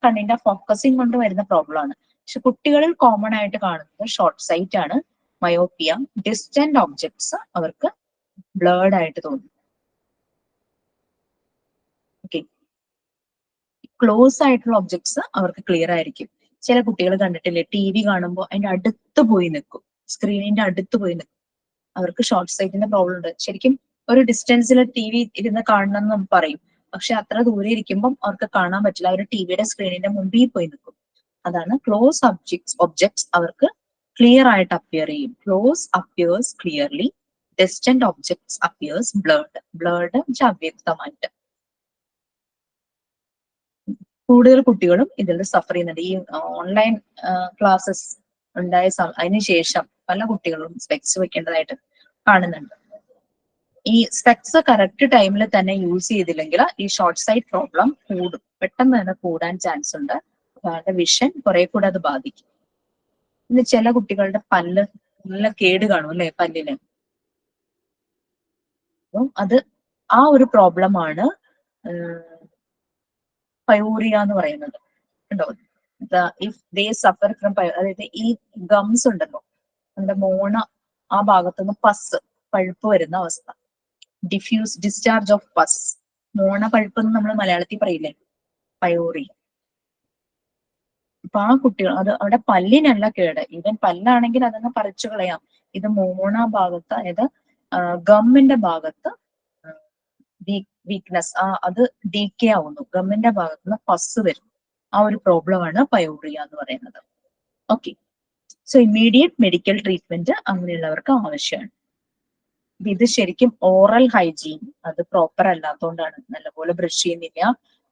കണ്ണിന്റെ ഫോക്കസിങ് കൊണ്ട് വരുന്ന പ്രോബ്ലം ആണ്. പക്ഷെ കുട്ടികളിൽ കോമൺ ആയിട്ട് കാണുന്നത് ഷോർട്ട് സൈറ്റ് ആണ്, മയോപ്പിയ, ഡിസ്റ്റന്റ് ഒബ്ജക്ട്സ് അവർക്ക് ബ്ലേർഡ് ആയിട്ട് തോന്നും. ഓക്കെ, ക്ലോസ് ആയിട്ടുള്ള ഒബ്ജക്ട്സ് അവർക്ക് ക്ലിയർ ആയിരിക്കും. ചില കുട്ടികൾ കണ്ടിട്ടില്ലേ, ടി വി കാണുമ്പോൾ അതിന്റെ അടുത്ത് പോയി നിൽക്കും, സ്ക്രീനിന്റെ അടുത്ത് പോയി നിൽക്കും. അവർക്ക് ഷോർട്ട് സൈറ്റിന്റെ പ്രോബ്ലം ഉണ്ട്. ശരിക്കും ഒരു ഡിസ്റ്റൻസിൽ ടി വി ഇരുന്ന് കാണണം എന്ന് നമുക്ക് പറയും, പക്ഷെ അത്ര ദൂരെ ഇരിക്കുമ്പോൾ അവർക്ക് കാണാൻ പറ്റില്ല, അവർ ടിവിയുടെ സ്ക്രീനിന്റെ മുമ്പിൽ പോയി നിൽക്കും. അതാണ് ക്ലോസ് ഒബ്ജക്ട്സ് അവർക്ക് ക്ലിയർ ആയിട്ട് അപ്പിയർ ചെയ്യും. Close appears clearly, distant objects appears blurred. Blurred അവ്യക്തമായിട്ട്. കൂടുതൽ കുട്ടികളും ഇതിൽ സഫർ ചെയ്യുന്നുണ്ട്. ഈ ഓൺലൈൻ ക്ലാസ്സസ് ഉണ്ടായ അതിനുശേഷം പല കുട്ടികളും സ്പെക്സ് വെക്കേണ്ടതായിട്ട് കാണുന്നുണ്ട്. ഈ സ്പെക്സ് കറക്റ്റ് ടൈമിൽ തന്നെ യൂസ് ചെയ്തില്ലെങ്കിൽ ഈ ഷോർട്ട് സൈറ്റ് പ്രോബ്ലം കൂടും, പെട്ടെന്ന് തന്നെ കൂടാൻ ചാൻസ് ഉണ്ട്. അവരുടെ വിഷൻ കുറെ കൂടെ അത് ബാധിക്കും. ഇന്ന് ചില കുട്ടികളുടെ പല്ല് നല്ല കേട് കാണും അല്ലെ, പല്ലിന്. അപ്പം അത് ആ ഒരു പ്രോബ്ലമാണ് പയൂറിയ എന്ന് പറയുന്നത്. ഉണ്ടോ, ഇഫ് ദേ സഫർ ഫ്രം, അതായത് ഈ ഗംസ് ഉണ്ടല്ലോ, നമ്മുടെ മോണ ആ ഭാഗത്തുനിന്ന് പസ്, പഴുപ്പ് വരുന്ന അവസ്ഥ, ഡിസ്ചാർജ് ഓഫ് പസ്, മോണ പഴുപ്പ് എന്ന് നമ്മൾ മലയാളത്തിൽ പറയില്ലേ, പയൂറിയ. അപ്പൊ ആ കുട്ടികൾ അത് അവിടെ പല്ലിനല്ല കേട്, ഈവൻ പല്ലാണെങ്കിൽ അതങ്ങ് പറിച്ചു കളയാം. ഇത് മോണ ഭാഗത്ത്, അതായത് ഗമ്മിന്റെ ഭാഗത്ത് വീക്ക്നെസ്, അത് ഡീക്കേ ആവുന്നു, ഗമ്മിന്റെ ഭാഗത്തുനിന്ന് പസ് വരും. ആ ഒരു പ്രോബ്ലം ആണ് പയൂറിയ എന്ന് പറയുന്നത്. Okay, so immediate medical treatment അങ്ങനെയുള്ളവർക്ക് ആവശ്യമാണ്. ഇത് ശരിക്കും ഓറൽ ഹൈജീൻ അത് പ്രോപ്പർ അല്ലാത്തതുകൊണ്ടാണ്. നല്ലപോലെ ബ്രഷ് ചെയ്യുന്നില്ല,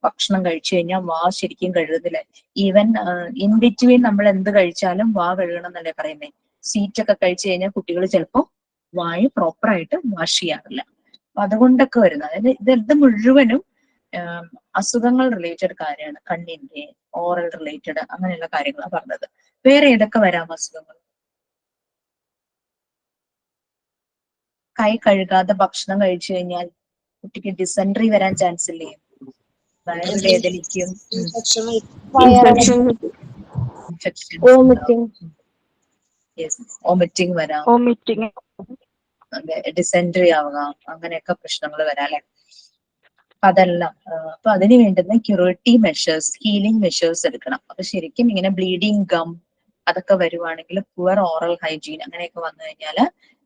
ഭക്ഷണം കഴിച്ചു കഴിഞ്ഞാൽ വാ ശരിക്കും കഴുകുന്നില്ല. ഈവൻ ഇൻ ബിറ്റ്വീൻ നമ്മൾ എന്ത് കഴിച്ചാലും വാ കഴുകണം എന്നല്ലേ പറയുന്നത്. സ്വീറ്റ് ഒക്കെ കഴിച്ചു കഴിഞ്ഞാൽ കുട്ടികൾ ചിലപ്പോൾ വായ് പ്രോപ്പർ ആയിട്ട് വാഷ് ചെയ്യാറില്ല. അപ്പൊ അതുകൊണ്ടൊക്കെ വരുന്നത്, അതായത് ഇത് മുഴുവനും അസുഖങ്ങൾ റിലേറ്റഡ് കാര്യമാണ്. കണ്ണിന്റെ, ഓറൽ റിലേറ്റഡ് അങ്ങനെയുള്ള കാര്യങ്ങളാണ് പറഞ്ഞത്. വേറെ ഏതൊക്കെ വരാം അസുഖങ്ങൾ? കൈ കഴുകാതെ ഭക്ഷണം കഴിച്ചു കഴിഞ്ഞാൽ കുട്ടിക്ക് ഡിസെൻട്രി വരാൻ ചാൻസ് ഇല്ലേ? വയറ് വേദനിക്കും, വോമിറ്റിംഗ് വരാം, ഡിസെൻട്രി ആവുക, അങ്ങനെയൊക്കെ പ്രശ്നങ്ങൾ വരാം അല്ലെ. അതെല്ലാം അപ്പൊ അതിന് വേണ്ടുന്ന ക്യൂറേറ്റീവ് മെഷേഴ്സ്, ഹീലിംഗ് മെഷേഴ്സ് എടുക്കണം. അപ്പൊ ശരിക്കും ഇങ്ങനെ ബ്ലീഡിങ് ഗം അതൊക്കെ വരുവാണെങ്കിൽ, പുവർ ഓറൽ ഹൈജീൻ അങ്ങനെയൊക്കെ വന്നു കഴിഞ്ഞാൽ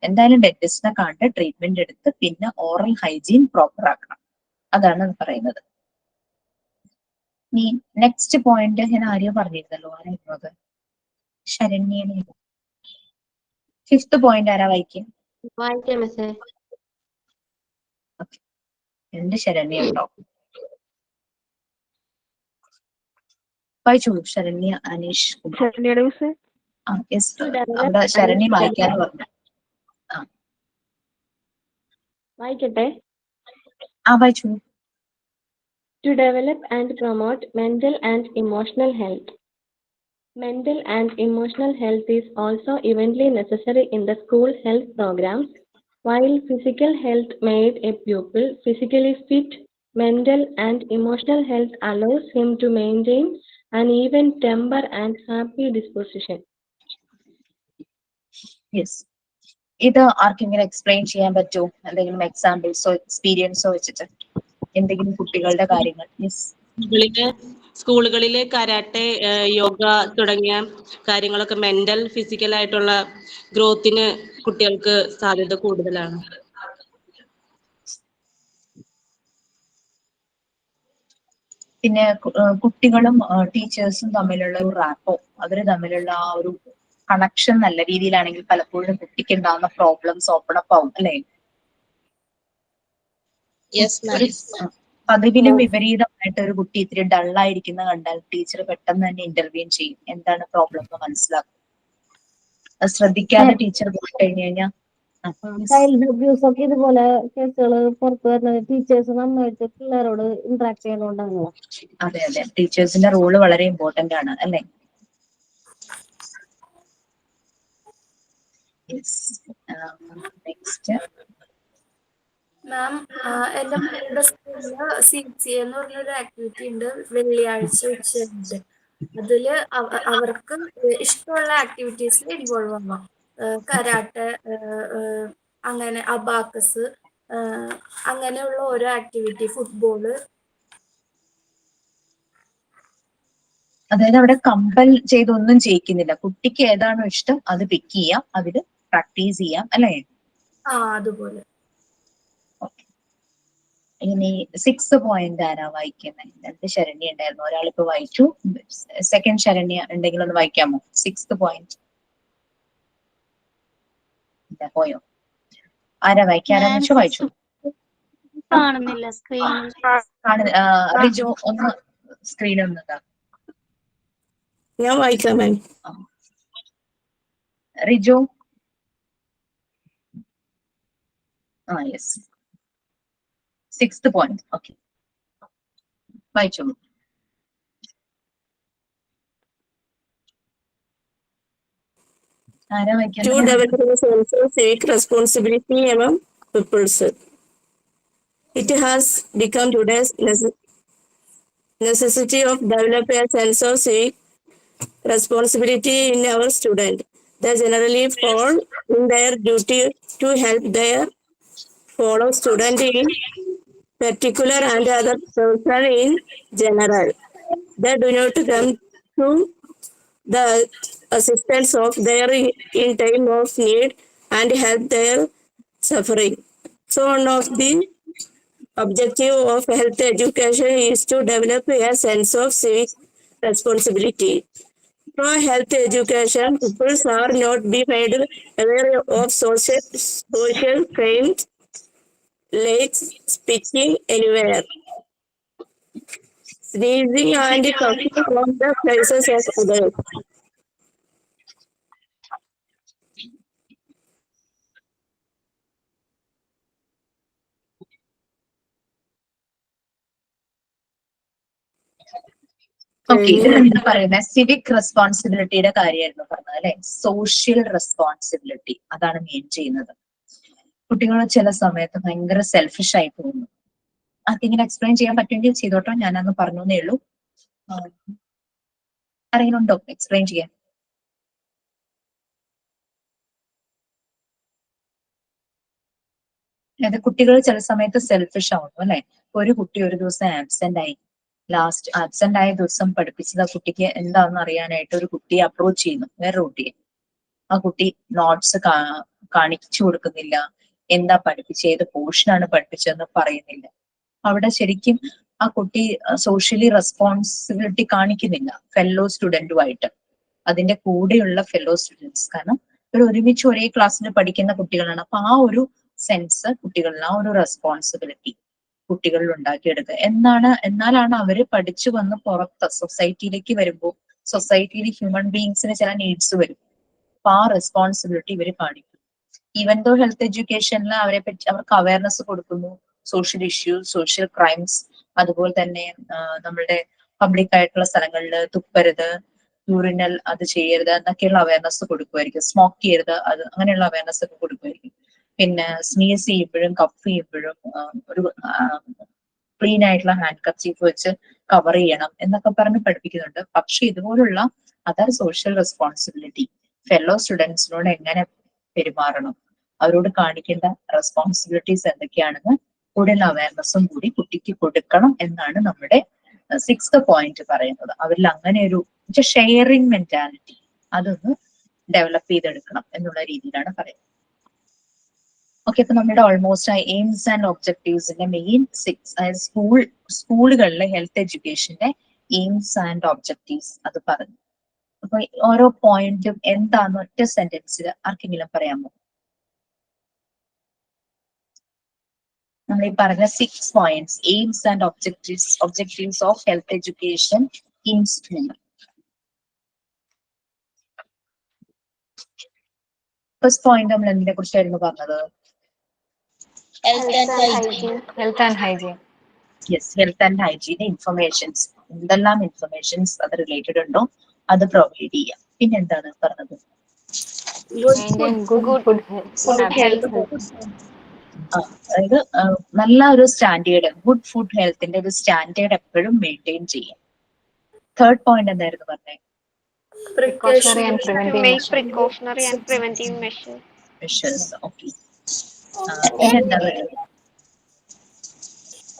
എന്തായാലും ഡെന്റിസ്റ്റിനെ കണ്ട് ട്രീറ്റ്മെന്റ് എടുത്ത് പിന്നെ ഓറൽ ഹൈജീൻ പ്രോപ്പർ ആക്കണം. അതാണ് പറയുന്നത്. ഇനി നെക്സ്റ്റ് പോയിന്റ് ഞാൻ ആരെയോ പറഞ്ഞിരുന്നല്ലോ, ആരായിരുന്നു അത്? ശരണ്യനെ. 5th പോയിന്റ് ആരാ വായിക്കുക? എന്റെ ശരണ്യ ഉണ്ടോ? വായിച്ചോളൂ ശരണ്യ അനീഷ്. അവിടെ ശരണ്യ വായിക്കാന്ന് പറഞ്ഞു. വായിക്കട്ടെ. വായിച്ചോളൂ. To develop and promote mental and emotional health. Mental and emotional health is also evenly necessary in the school health programs. While physical health made a pupil physically fit, mental and emotional health allows him to maintain an even temper and happy disposition. Yes. ഇത് ആർക്കെങ്കിലും explain ചെയ്യാൻ പറ്റുമോ? എന്തെങ്കിലും എക്സാമ്പിൾസോ എക്സ്പീരിയൻസോ വെച്ചിട്ട് എന്തെങ്കിലും കുട്ടികളുടെ കാര്യങ്ങൾ? സ്കൂളുകളിലെ കരാട്ടെ, യോഗ തുടങ്ങിയ കാര്യങ്ങളൊക്കെ മെന്റൽ, ഫിസിക്കൽ ആയിട്ടുള്ള ഗ്രോത്തിന് കുട്ടികൾക്ക് സാധ്യത കൂടുതലാണ്. പിന്നെ കുട്ടികളും ടീച്ചേഴ്സും തമ്മിലുള്ള ഒരു റാപ്പോ, അവര് തമ്മിലുള്ള ആ ഒരു കണക്ഷൻ നല്ല രീതിയിലാണെങ്കിൽ പലപ്പോഴും കുട്ടിക്ക് ഉണ്ടാകുന്ന പ്രോബ്ലംസ് ഓപ്പൺ അപ്പ് ആവും അല്ലെ? പതിവിലും വിപരീതമായിട്ട് ഒരു കുട്ടി ഇത്തിരി ഡള്ളായിരിക്കുന്ന കണ്ടാൽ ടീച്ചർ പെട്ടെന്ന് തന്നെ ഇന്റർവ്യൂൻ ചെയ്യും, എന്താണ് പ്രോബ്ലം എന്ന് മനസ്സിലാക്കും. അത് ശ്രദ്ധിക്കാതെ ടീച്ചർ പോയി കഴിഞ്ഞു കഴിഞ്ഞാൽ ചൈൽഡ് അബ്യൂസ് ഒക്കെ ഇതുപോലെ കേസുകൾ പുറത്തു വരുന്നത് ടീച്ചേഴ്സ് നന്നായിട്ട് പിള്ളേരോട് ഇന്ററാക്ട് ചെയ്യുന്നതുകൊണ്ടാണല്ലോ. അതെ അതെ, ടീച്ചേഴ്സിന്റെ റോള് വളരെ ഇമ്പോർട്ടന്റ് ആണ് അല്ലെ? നെക്സ്റ്റ് മാം, എന്റെ മോളുടെ സ്കൂളില് CCA എന്ന് പറഞ്ഞൊരു ആക്ടിവിറ്റി ഉണ്ട് വെള്ളിയാഴ്ച ഉച്ചയുണ്ട്. അതില് അവർക്ക് ഇഷ്ടമുള്ള ആക്ടിവിറ്റീസിൽ ഇൻവോൾവ് ആവാം. കരാട്ടെ, അങ്ങനെ അബാക്കസ്, അങ്ങനെയുള്ള ഓരോ ആക്ടിവിറ്റി, ഫുട്ബോള്. അതായത് അവിടെ കമ്പൽ ചെയ്തൊന്നും ചെയ്യിക്കുന്നില്ല. കുട്ടിക്ക് ഏതാണോ ഇഷ്ടം അത് പിക്ക് ചെയ്യാം, അതില് പ്രാക്ടീസ് ചെയ്യാം അല്ലേ? അതുപോലെ. ഇനി 6th പോയിന്റ് ആരാ വായിക്കുന്നത്? 2 ശരണ്യ ഉണ്ടായിരുന്നു, ഒരാളിപ്പോ വായിച്ചു. സെക്കൻഡ് ശരണ്യ ഉണ്ടെങ്കിൽ ഒന്ന് വായിക്കാമോ? 6th പോയിന്റ് പോയോ? ആരാ വായിക്കാരെന്ന് വെച്ചോ വായിച്ചു. കാണുന്നില്ല സ്ക്രീനിൽ. റിജു ഒന്ന് സ്ക്രീനിൽ ഒന്ന് ഇതാ. ഞാൻ വായിക്കാം ma'am. Riju. Yes, 6th point. Okay, വായിച്ചോളൂ. ആരാ To വായിക്കാൻ? develop a sense of civic responsibility among peoples. It has become today's necessity of develop a sense of civic responsibility in our students. They generally fall in their duty to help their fellow students in particular and other person in general. They do not come to the assistance of their in time of need and help their suffering. So one of the objective of health education is to develop a sense of civic responsibility. Through health education, people are not be made aware of social crimes like speaking anywhere, sneezing and coughing from the places of others. Okay, ഇതിലെന്താ പറയുന്നത്? Civic റെസ്പോൺസിബിലിറ്റിയുടെ കാര്യമായിരുന്നു പറഞ്ഞത് അല്ലെ? Social responsibility അതാണ് main ചെയ്യുന്നത്. കുട്ടികൾ ചില സമയത്ത് ഭയങ്കര സെൽഫിഷ് ആയി പോകുന്നു. അതിങ്ങനെ എക്സ്പ്ലെയിൻ ചെയ്യാൻ പറ്റുമെങ്കിൽ ചെയ്തോട്ടോ, ഞാനന്ന് പറഞ്ഞേ ഉള്ളൂ. ആരെങ്കിലും ഉണ്ടോ എക്സ്പ്ലെയിൻ ചെയ്യാൻ? അതായത് കുട്ടികൾ ചില സമയത്ത് സെൽഫിഷ് ആവുന്നു അല്ലെ? ഒരു കുട്ടി ഒരു ദിവസം ആബ്സെന്റ് ആയി. ലാസ്റ്റ് ആബ്സെന്റ് ആയ ദിവസം പഠിപ്പിച്ചത് ആ കുട്ടിക്ക് എന്താണെന്ന് അറിയാനായിട്ട് ഒരു കുട്ടിയെ അപ്രോച്ച് ചെയ്യുന്നു, വേറൊരു കുട്ടിയെ. ആ കുട്ടി നോട്ട്സ് കാണിച്ചു കൊടുക്കുന്നില്ല, എന്താ പഠിപ്പിച്ചത്, ഏത് പോർഷനാണ് പഠിപ്പിച്ചതെന്ന് പറയുന്നില്ല. അവിടെ ശരിക്കും ആ കുട്ടി സോഷ്യലി റെസ്പോൺസിബിലിറ്റി കാണിക്കുന്നില്ല ഫെല്ലോ സ്റ്റുഡന്റുമായിട്ട്, അതിന്റെ കൂടെയുള്ള ഫെല്ലോ സ്റ്റുഡൻസ്. കാരണം ഇവർ ഒരുമിച്ച് ഒരേ ക്ലാസ്സിൽ പഠിക്കുന്ന കുട്ടികളാണ്. അപ്പൊ ആ ഒരു സെൻസ് കുട്ടികളിൽ, ആ ഒരു റെസ്പോൺസിബിലിറ്റി കുട്ടികളിൽ ഉണ്ടാക്കിയെടുക്കുക എന്നാലാണ് അവര് പഠിച്ചു വന്ന് പുറത്ത് സൊസൈറ്റിയിലേക്ക് വരുമ്പോൾ സൊസൈറ്റിയിൽ ഹ്യൂമൻ ബീങ്സിന് ചില നീഡ്സ് വരും. അപ്പൊ ആ റെസ്പോൺസിബിലിറ്റി ഇവർ കാണിക്കും. ഈവൻ ദോ ഹെൽത്ത് എഡ്യൂക്കേഷനിൽ അവരെ പറ്റി അവർക്ക് അവയർനെസ് കൊടുക്കുന്നു, സോഷ്യൽ ഇഷ്യൂസ്, സോഷ്യൽ ക്രൈംസ്, അതുപോലെ തന്നെ നമ്മളുടെ പബ്ലിക് ആയിട്ടുള്ള സ്ഥലങ്ങളിൽ തുപ്പരുത്, യൂറിനൽ അത് ചെയ്യരുത് എന്നൊക്കെയുള്ള അവയർനെസ് കൊടുക്കുമായിരിക്കും. സ്മോക്ക് ചെയ്യരുത്, അത് അങ്ങനെയുള്ള അവയർനെസ് ഒക്കെ കൊടുക്കുമായിരിക്കും. പിന്നെ സ്നീസ് ചെയ്യുമ്പോഴും കഫ് ചെയ്യുമ്പോഴും ഒരു ക്ലീൻ ആയിട്ടുള്ള ഹാൻഡ് കർച്ചീഫ് വെച്ച് കവർ ചെയ്യണം എന്നൊക്കെ പറഞ്ഞ് പഠിപ്പിക്കുന്നുണ്ട്. പക്ഷെ ഇതുപോലുള്ള അതർ സോഷ്യൽ റെസ്പോൺസിബിലിറ്റി, ഫെല്ലോ സ്റ്റുഡൻസിനോട് എങ്ങനെ പെരുമാറണം, അവരോട് കാണിക്കേണ്ട റെസ്പോൺസിബിലിറ്റീസ് എന്തൊക്കെയാണെന്ന് കൂടുതൽ അവയർനെസ്സും കൂടി കുട്ടിക്ക് കൊടുക്കണം എന്നാണ് നമ്മുടെ 6th പോയിന്റ് പറയുന്നത്. അവരിൽ അങ്ങനെ ഒരു ഷെയറിംഗ് മെന്റാലിറ്റി അതൊന്ന് ഡെവലപ്പ് ചെയ്തെടുക്കണം എന്നുള്ള രീതിയിലാണ് പറയുന്നത്. ഓക്കെ, അപ്പൊ നമ്മുടെ ഓൾമോസ്റ്റ് എയിംസ് ആൻഡ് ഒബ്ജക്റ്റീവ്സിന്റെ മെയിൻ 6, അതായത് സ്കൂളുകളിലെ ഹെൽത്ത് എഡ്യൂക്കേഷന്റെ എയിംസ് ആൻഡ് ഒബ്ജക്റ്റീവ്സ് അത് പറഞ്ഞു. അപ്പൊ ഓരോ പോയിന്റും എന്താന്ന് ഒറ്റ സെന്റൻസിൽ ആർക്കെങ്കിലും പറയാമോ? നമ്മൾ ഈ പറഞ്ഞ 6 points, AIIMS and objectives of health education in school. First point നമ്മൾ എന്തിനെ കുറിച്ചായിരുന്നു പറഞ്ഞത്? Health and hygiene. Yes, health and hygiene informations, എന്തെല്ലാം ഇൻഫർമേഷൻസ് അത് റിലേറ്റഡ് ഉണ്ടോ അത് പ്രൊവൈഡ് ചെയ്യാം. പിന്നെ എന്താണ് പറഞ്ഞത്? അതായത് നല്ല ഒരു സ്റ്റാൻഡേർഡ്, ഗുഡ് ഫുഡ് ഹെൽത്തിന്റെ ഒരു സ്റ്റാൻഡേർഡ് എപ്പോഴും മെയിൻറ്റെയിൻ ചെയ്യാം. തേർഡ് പോയിന്റ് എന്തായിരുന്നു പറഞ്ഞേ? Precautionary and To preventive make measures. precautionary and preventive measures. Measures. Okay. പിന്നെന്താ പറയുക?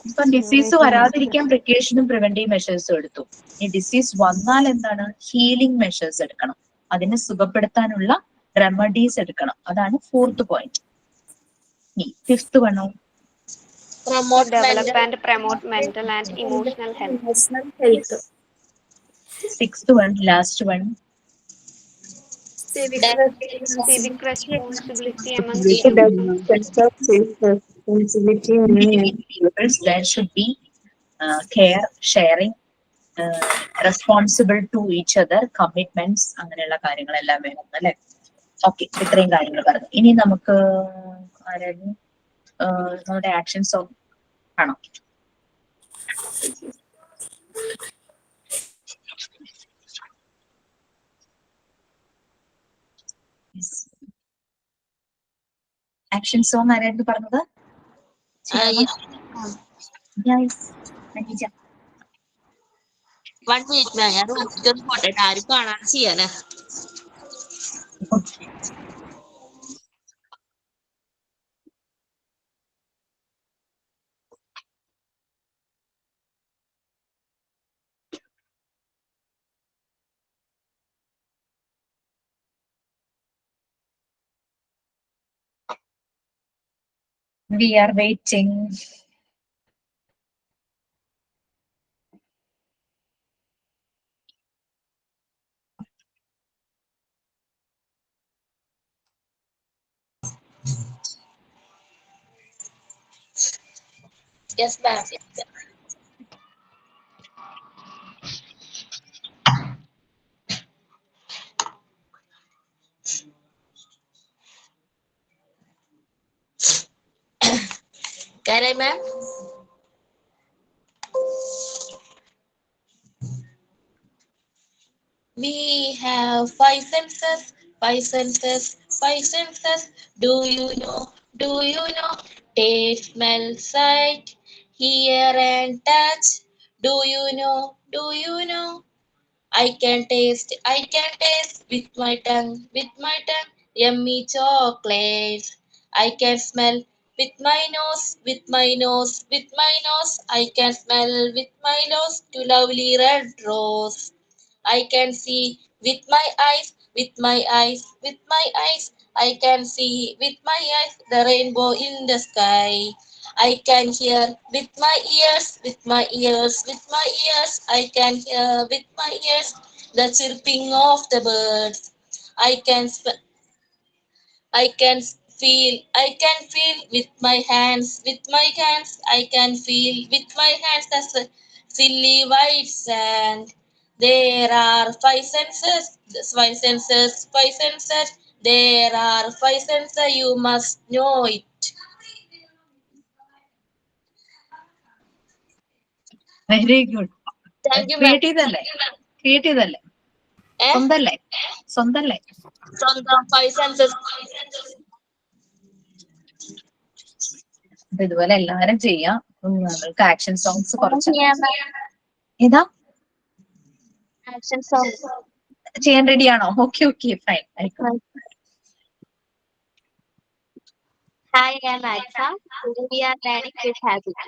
ഇപ്പൊ ഡിസീസ് വരാതിരിക്കാൻ പ്രിക്കോഷനും പ്രിവെന്റീവ് മെഷേഴ്സും എടുത്തു. ഈ ഡിസീസ് വന്നാൽ എന്താണ്? ഹീലിംഗ് മെഷേഴ്സ് എടുക്കണം. അതിനെ സുഖപ്പെടുത്താനുള്ള റെമഡീസ് എടുക്കണം. അതാണ് ഫോർത്ത് പോയിന്റ്. ഫിഫ്ത് വണ്ണോ? Develop and promote mental and emotional health. Sixth one, last one. Civic responsibility among Pupils, there should be care, sharing, responsible to each other, commitments, അങ്ങനെയുള്ള കാര്യങ്ങളെല്ലാം വേണം അല്ലെ? Okay, ഇത്രയും കാര്യങ്ങൾ പറഞ്ഞു. ഇനി നമുക്ക് നമ്മുടെ ആക്ഷൻസ് ആണോ? ആക്ഷൻ സോങ് ആരായിരുന്നു പറഞ്ഞത്? വൺ മിനിറ്റ് മാം, ഞാൻ റൂമിലേക്ക് പോട്ടെ, ആരും കാണാൻ ചെയ്യാനാ. We are waiting. Yes, ma'am. Can I, ma'am? We have five senses, five senses, five senses. Do you know? Do you know? Taste, smell, sight, hear and touch. Do you know? Do you know? I can taste with my tongue, yummy chocolates. I can smell with my nose, I can smell with my nose to lovely red rose. I can see with my eyes, I can see with my eyes the rainbow in the sky. I can hear with my ears, I can hear with my ears the chirping of the birds. I can feel with my hands, I can feel with my hands the silly white sand. There are five senses. There are five senses, you must know it. Very good. Thank you, ma'am. Create ചെയ്തല്ലേ? സ്വന്തല്ലേ? സ്വന്തം five senses. ഇതുപോലെ എല്ലാരും ചെയ്യാം. നമ്മൾക്ക് action songs കുറച്ച് ഏതാ action song ചെയ്യാൻ റെഡിയാണോ? Okay fine. Hi, I'm Aisha. Today we are learning good habits.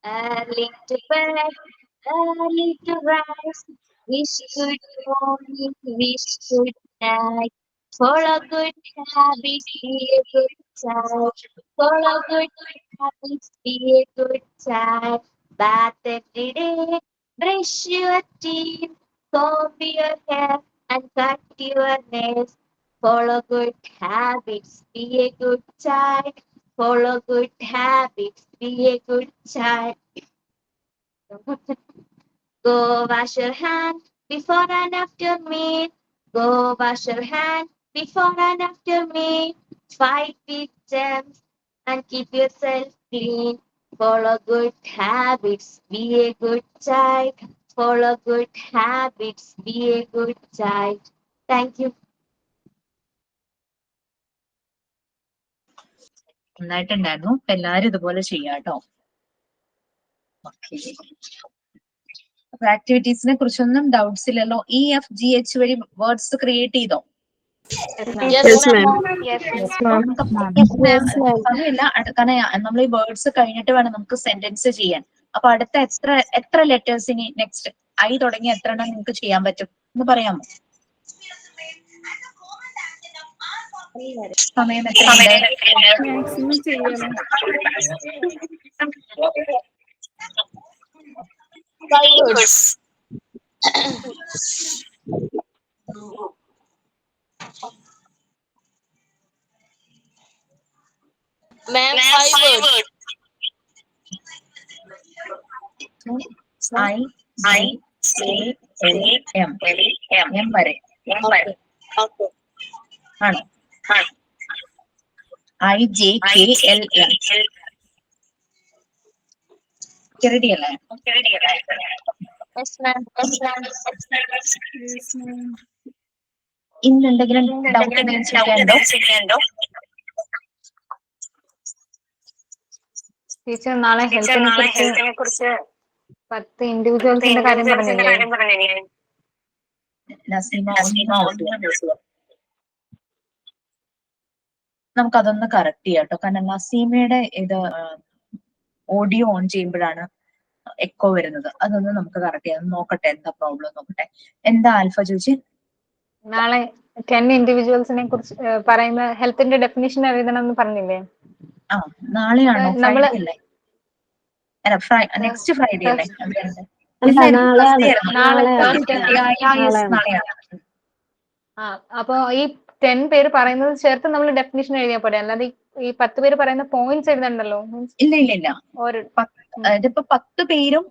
Early to bed, early to rise. Wish good morning, wish good night. Follow good habits, be a good child. Follow good habits, be a good child. Bath every day, brush your teeth, comb your hair, and cut your nails. Follow good habits, be a good child. Follow good habits, be a good child. Go wash your hands before and after meal. Go wash your hands before and after meal. Fight with germs and keep yourself clean. Follow good habits, be a good child. Follow good habits, be a good child. Thank you. നന്നായിട്ടുണ്ടായിരുന്നു. എല്ലാരും ഇതുപോലെ ചെയ്യാട്ടോ. Okay, ആക്ടിവിറ്റീസിനെ കുറിച്ചൊന്നും doubts ഇല്ലല്ലോ. EFGH വഴി words create ചെയ്തോ? Yes, ma'am. Yes, സമയമില്ല, കാരണം നമ്മൾ ഈ വേർഡ്സ് കഴിഞ്ഞിട്ട് വേണം നമുക്ക് സെന്റൻസ് ചെയ്യാൻ. അപ്പൊ അടുത്ത എത്ര ലെറ്റേഴ്സ് ഇനി നെക്സ്റ്റ് I തുടങ്ങി എത്ര എണ്ണം നിങ്ങൾക്ക് ചെയ്യാൻ പറ്റും എന്ന് പറയാമോ? സമയം മാക്സിമം ചെയ്യണം. 5 words. Ma'am, 5 words. I, C, L, M. M വരെ ആണ്. IJKLM. റെഡി അല്ലേ? Yes, ma'am. ഇന്ന് എന്തെങ്കിലും ഡൗട്ട് ചെയ്യാനുണ്ടോ? ടീച്ചർ നാളെ ഹെൽത്തിനെ കുറിച്ച് 10 ഇൻഡിവിജ്വൽസിന്റെ കാര്യം പറഞ്ഞില്ലേ? നമുക്കതൊന്ന് കറക്റ്റ് ചെയ്യാം കേട്ടോ. കാരണം നസീമയുടെ ഇത് ഓഡിയോ ഓൺ ചെയ്യുമ്പോഴാണ് എക്കോ വരുന്നത്. അതൊന്ന് നമുക്ക് കറക്റ്റ് ചെയ്യാം. നോക്കട്ടെ എന്താ പ്രോബ്ലം നോക്കട്ടെ. എന്താ ആൽഫ ചോദിച്ചു? നാളെ 10 ഇൻഡിവിജ്വൽസിനെ കുറിച്ച് പറയുന്ന ഹെൽത്തിന്റെ ഡെഫിനിഷൻ എഴുതണം എന്ന് പറഞ്ഞില്ലേ? ആ, നാളെയാണോ? ഫ്രൈഡേ അല്ലേ? അല്ല, നെക്സ്റ്റ് ഫ്രൈഡേ അല്ലേ? അപ്പൊ ഈ 10 പേര് പറയുന്നത് ചേർത്ത് നമ്മൾ ഡെഫിനിഷൻ എഴുതിയാൽ പോരെ, അല്ലാതെ ഈ 10 പേര് പറയുന്ന പോയിന്റ്സ് എഴുതണ്ടല്ലോ. ഇല്ല. ഇതിപ്പോ 10 പേരും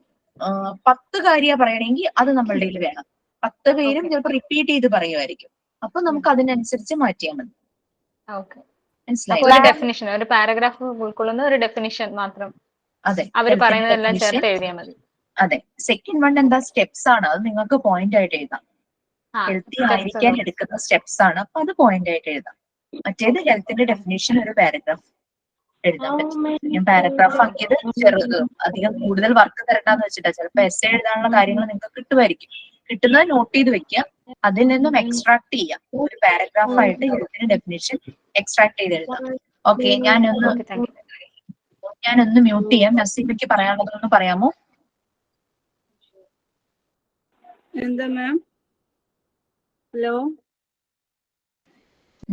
10 കാര്യ പറയണമെങ്കിൽ അത് നമ്മളുടെ കയ്യിൽ വേണം. 10 പേരും ചിലപ്പോൾ റിപ്പീറ്റ് ചെയ്ത് പറയുമായിരിക്കും. അപ്പൊ നമുക്ക് അതിനനുസരിച്ച് മാറ്റിയാൽ മതി. ഒരു ഡെഫിനിഷൻ, ഒരു പാരഗ്രാഫ് ഉൾക്കൊള്ളുന്ന ഒരു ഡെഫിനിഷൻ മാത്രം. അതെ, അവർ പറയുന്നതെല്ലാം ചേർത്ത് എഴുതിയാൽ മതി. അതെ. സെക്കൻഡ് വൺ എന്താ? സ്റ്റെപ്സ് ആണ്. അത് നിങ്ങൾക്ക് പോയിന്റ് ആയിട്ട് എഴുതാം. ഹെൽത്തി ആയിരിക്കാൻ എടുക്കുന്ന സ്റ്റെപ്സ് ആണ്. അപ്പൊ അത് പോയിന്റ് ആയിട്ട് എഴുതാം. മറ്റേത് ഹെൽത്തിന്റെ ഡെഫിനിഷൻ ഒരു പാരഗ്രാഫ് എഴുതാൻ പറ്റും. ഞാൻ പാരഗ്രാഫ് ആക്കിയത് അധികം കൂടുതൽ വർക്ക് തരണ്ടെന്ന് വെച്ചിട്ടാ. ചിലപ്പോ എസ് എഴുതാനുള്ള കാര്യങ്ങൾ നിങ്ങൾക്ക് കിട്ടുമായിരിക്കും. കിട്ടുന്നത് നോട്ട് ചെയ്ത് വെക്കുക. അതിൽ നിന്നും എക്സ്ട്രാക്ട് ചെയ്യാം. ഒരു പാരഗ്രാഫ് ആയിട്ട് ഹെൽത്തിന്റെ ഡെഫിനിഷൻ എക്സ്ട്രാക്ട് ചെയ്ത് എഴുതാം. ഓക്കെ, ഞാനൊന്ന് മ്യൂട്ട് ചെയ്യാം. നസീമയ്ക്ക് പറയാനുള്ളതൊന്ന് പറയാമോ? എന്താ മാം? ഹലോ,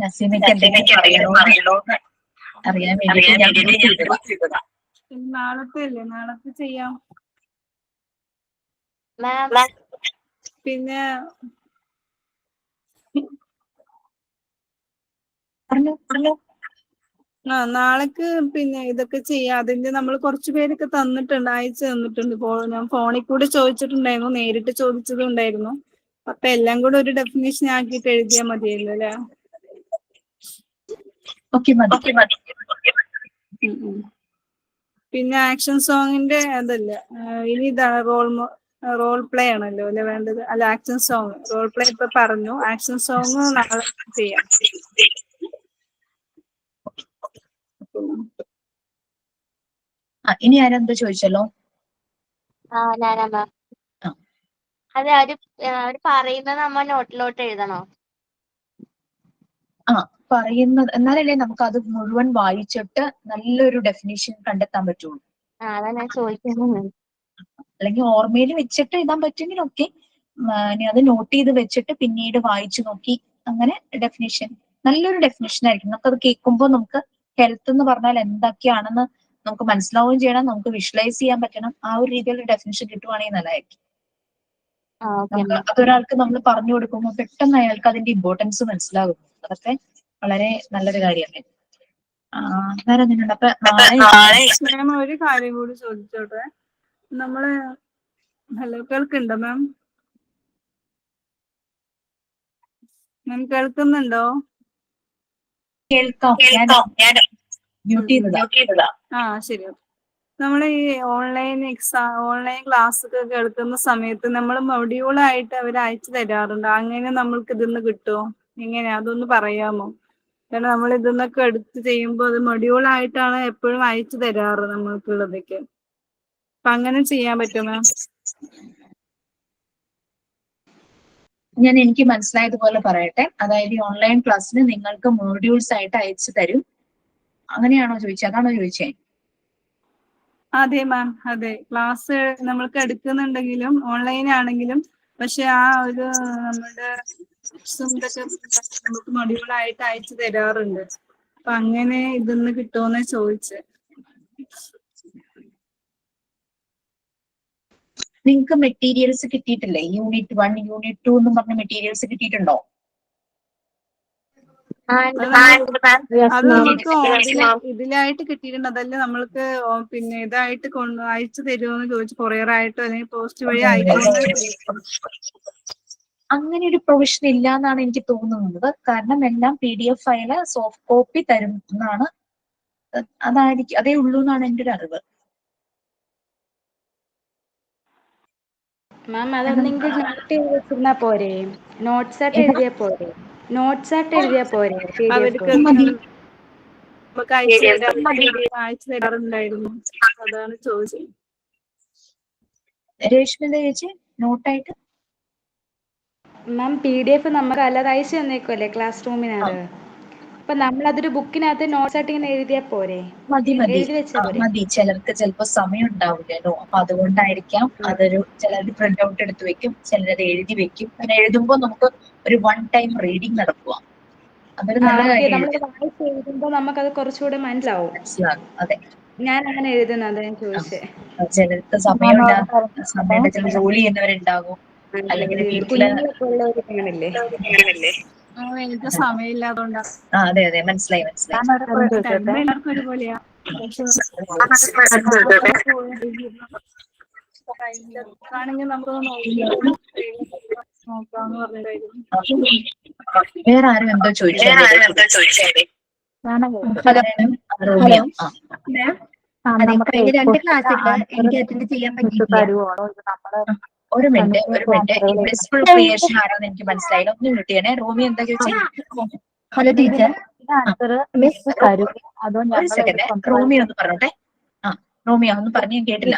നസീമയ്ക്ക് എന്തെങ്കിലും പറയണോ അറിയാൻ വേണ്ടി നാളത്തെ അല്ലേ? നാളത്തെ ചെയ്യാം. പിന്നെ നാളേക്ക് പിന്നെ ഇതൊക്കെ ചെയ്യാം. അതിന്റെ നമ്മൾ കുറച്ചു പേരൊക്കെ തന്നിട്ടുണ്ട്, അയച്ചു തന്നിട്ടുണ്ട്. ഞാൻ ഫോണിൽ കൂടെ ചോദിച്ചിട്ടുണ്ടായിരുന്നു, നേരിട്ട് ചോദിച്ചതും ഉണ്ടായിരുന്നു. അപ്പൊ എല്ലാം കൂടെ ഒരു ഡെഫിനേഷൻ ആക്കിയിട്ട് എഴുതിയാൽ മതിയല്ലോ അല്ലേ? പിന്നെ ആക്ഷൻ സോങ്ങിന്റെ അതല്ല, ഇനി ഇതാണ് റോൾ പ്ലേ ആണല്ലോ അല്ലെ വേണ്ടത്? അല്ല, ആക്ഷൻ സോങ്. റോൾ പ്ലേ ഇപ്പൊ പറഞ്ഞു. ആക്ഷൻ സോങ് നാളെ ചെയ്യാം. ഇനി ആരെന്താ ചോദിച്ചല്ലോ? അതെ, അവര് പറയുന്നത് നമ്മ നോട്ടിലോട്ട് എഴുതണോ? പറയുന്നത് എന്നാലല്ലേ നമുക്ക് അത് മുഴുവൻ വായിച്ചിട്ട് നല്ലൊരു ഡെഫിനിഷൻ കണ്ടെത്താൻ പറ്റുള്ളൂ. അതാ ഞാൻ ചോദിക്കുന്നത്. അല്ലെങ്കിൽ ഓർമ്മയിൽ വെച്ചിട്ട് എഴുതാൻ പറ്റുമെങ്കിൽ ഓക്കെ. അത് നോട്ട് ചെയ്ത് വെച്ചിട്ട് പിന്നീട് വായിച്ചു നോക്കി അങ്ങനെ ഡെഫിനിഷൻ, നല്ലൊരു ഡെഫിനിഷൻ ആയിരിക്കും. നമുക്കത് കേൾക്കുമ്പോൾ നമുക്ക് ഹെൽത്ത് എന്ന് പറഞ്ഞാൽ എന്തൊക്കെയാണെന്ന് നമുക്ക് മനസ്സിലാവുകയും ചെയ്യണം, നമുക്ക് വിഷ്വലൈസ് ചെയ്യാൻ പറ്റണം. ആ ഒരു രീതിയിലുള്ള ഡെഫിനിഷൻ കിട്ടുവാണെങ്കിൽ നല്ലതായിരിക്കും. അതൊരാൾക്ക് നമ്മൾ പറഞ്ഞു കൊടുക്കുമ്പോൾ പെട്ടെന്ന് അയാൾക്ക് അതിന്റെ ഇമ്പോർട്ടൻസ് മനസ്സിലാകും. അതൊക്കെ വളരെ നല്ലൊരു കാര്യമല്ലേ. വേറെ എന്തെങ്കിലും? അപ്പൊ മാം ഒരു കാര്യം കൂടി ചോദിച്ചോട്ടെ. നമ്മള് ഹലോ, കേൾക്കുന്നുണ്ടോ മാം? മാം കേൾക്കുന്നുണ്ടോ? കേൾക്കാം. ശരി. നമ്മൾ ഈ ഓൺലൈൻ ക്ലാസ് ഒക്കെ കേൾക്കുന്ന സമയത്ത് നമ്മൾ മൊഡ്യൂളായിട്ട് അവർ അയച്ചു തരാറുണ്ട്. അങ്ങനെ നമ്മൾക്ക് ഇതൊന്ന് കിട്ടുമോ? എങ്ങനെയാ, അതൊന്ന് പറയാമോ? കാരണം നമ്മൾ ഇതൊന്നൊക്കെ എടുത്ത് ചെയ്യുമ്പോൾ അത് മൊഡ്യൂളായിട്ടാണ് എപ്പോഴും അയച്ചു തരാറ് നമ്മൾക്കുള്ളതൊക്കെ. അപ്പൊ അങ്ങനെ ചെയ്യാൻ പറ്റുമോ മാം? ഞാൻ എനിക്ക് മനസ്സിലായതുപോലെ പറയട്ടെ. അതായത് ഈ ഓൺലൈൻ ക്ലാസ്സിന് നിങ്ങൾക്ക് മോഡ്യൂൾസ് ആയിട്ട് അയച്ചു തരും. അങ്ങനെയാണോ ചോദിച്ചത്? അതാണോ ചോദിച്ചേ? അതെ മാം, അതെ. ക്ലാസ് നമ്മൾക്ക് എടുക്കുന്നുണ്ടെങ്കിലും ഓൺലൈൻ ആണെങ്കിലും പക്ഷെ ആ ഒരു നമ്മുടെ ഇതൊക്കെ നമുക്ക് മൊഡ്യൂളായിട്ട് അയച്ചു തരാറുണ്ട്. അപ്പൊ അങ്ങനെ ഇതൊന്ന് കിട്ടുമോന്ന് ചോദിച്ചേ. നിങ്ങൾക്ക് മെറ്റീരിയൽസ് കിട്ടിയിട്ടില്ലേ? യൂണിറ്റ് 1, യൂണിറ്റ് 2 എന്നും പറഞ്ഞ മെറ്റീരിയൽസ് കിട്ടിയിട്ടുണ്ടോ? അത് നമുക്ക് ഇതിലായിട്ട് കിട്ടിയിട്ടുണ്ട്. അതല്ല നമ്മൾക്ക് പിന്നെ ഇതായിട്ട് അയച്ചു തരുമോന്ന് ചോദിച്ചു. കൊറിയറായിട്ടോ അല്ലെങ്കിൽ പോസ്റ്റ് വഴി അയക്കുമെന്ന് അങ്ങനെ ഒരു പ്രൊവിഷൻ ഇല്ല എന്നാണ് എനിക്ക് തോന്നുന്നത്. കാരണം എല്ലാം PDF ഫയല് സോഫ്റ്റ് കോപ്പി തരും എന്നാണ്. അതായിരിക്കും, അതേ ഉള്ളൂ എന്നാണ് എൻ്റെ ഒരു അറിവ്. മാം അതൊന്നെങ്കിൽ നോട്ട് ചെയ്ത് വെച്ചിരുന്നാ പോരെ? നോട്ട്സ് ആയിട്ട് എഴുതിയാ പോരെ? നോട്ട്സ് ആയിട്ട് എഴുതിയാ പോരെ? അവർക്ക് നമുക്ക് അയച്ചു തരാറുണ്ടായിരുന്നു. അതാണ് ചോദിച്ചത്. രേഷ്മിത ചേച്ചി നോട്ടായിട്ട് മാം PDF നമുക്ക് അല്ലാതെ അയച്ചു തന്നേക്കുമല്ലേ ക്ലാസ് റൂമിനകത്ത്? അപ്പൊ നമ്മളതൊരു ബുക്കിനകത്ത് നോട്ട്സ് ആയിട്ട് ഇങ്ങനെ എഴുതിയാ പോരെ? എഴുതി വെച്ചാ പോരെ? മതി. ചിലർക്ക് ചിലപ്പോ സമയം ഉണ്ടാവില്ലല്ലോ. അപ്പൊ അതുകൊണ്ടായിരിക്കാം ചിലർ പ്രിന്റ് ഔട്ട് എടുത്ത് വെക്കും, ചിലരത് എഴുതി വെക്കും. അങ്ങനെ എഴുതുമ്പോൾ നമുക്ക് ഒരു 1 ടൈം റീഡിങ് നടക്കുക. അതൊരു നല്ല എഴുതുമ്പോ നമുക്കത് കുറച്ചുകൂടെ മനസ്സിലാവും. അതെ, ഞാൻ അങ്ങനെ എഴുതുന്നത് ഞാൻ ചോദിച്ചേ. ചിലർക്ക് സമയം സമയത്ത് ചില ജോലി ചെയ്യുന്നവരുണ്ടാകും, അല്ലെങ്കിൽ വീട്ടില് എനിക്ക് സമയമില്ലാത്തോണ്ടാ. അതെ അതെ, മനസ്സിലായി. എല്ലാവർക്കും ഒരുപോലെയാ. ആണെങ്കിൽ നമുക്ക് നോക്കാന്ന് പറഞ്ഞിട്ടായിരുന്നു. വേറെ ആരും എന്തോ ചോദിച്ചേ? കഴിഞ്ഞ 2 ക്ലാസ്സില് എനിക്ക് അറ്റൻഡ് ചെയ്യാൻ പറ്റിയിട്ടില്ല. ഒരു മിനിറ്റ്. ബ്ലിസ്ഫുൾ ക്രിയേഷൻ ആരാന്ന് എനിക്ക് മനസ്സിലായില്ല. ഒന്ന് മ്യൂട്ട് ചെയ്യണേ. റോമി എന്താ ചോദിച്ചേ? Hello teacher. ഒരു സെക്കൻഡ്, റോമിയോ ഒന്ന് പറഞ്ഞോട്ടെ. റോമിയോ ഒന്ന് പറഞ്ഞു, കേട്ടില്ല.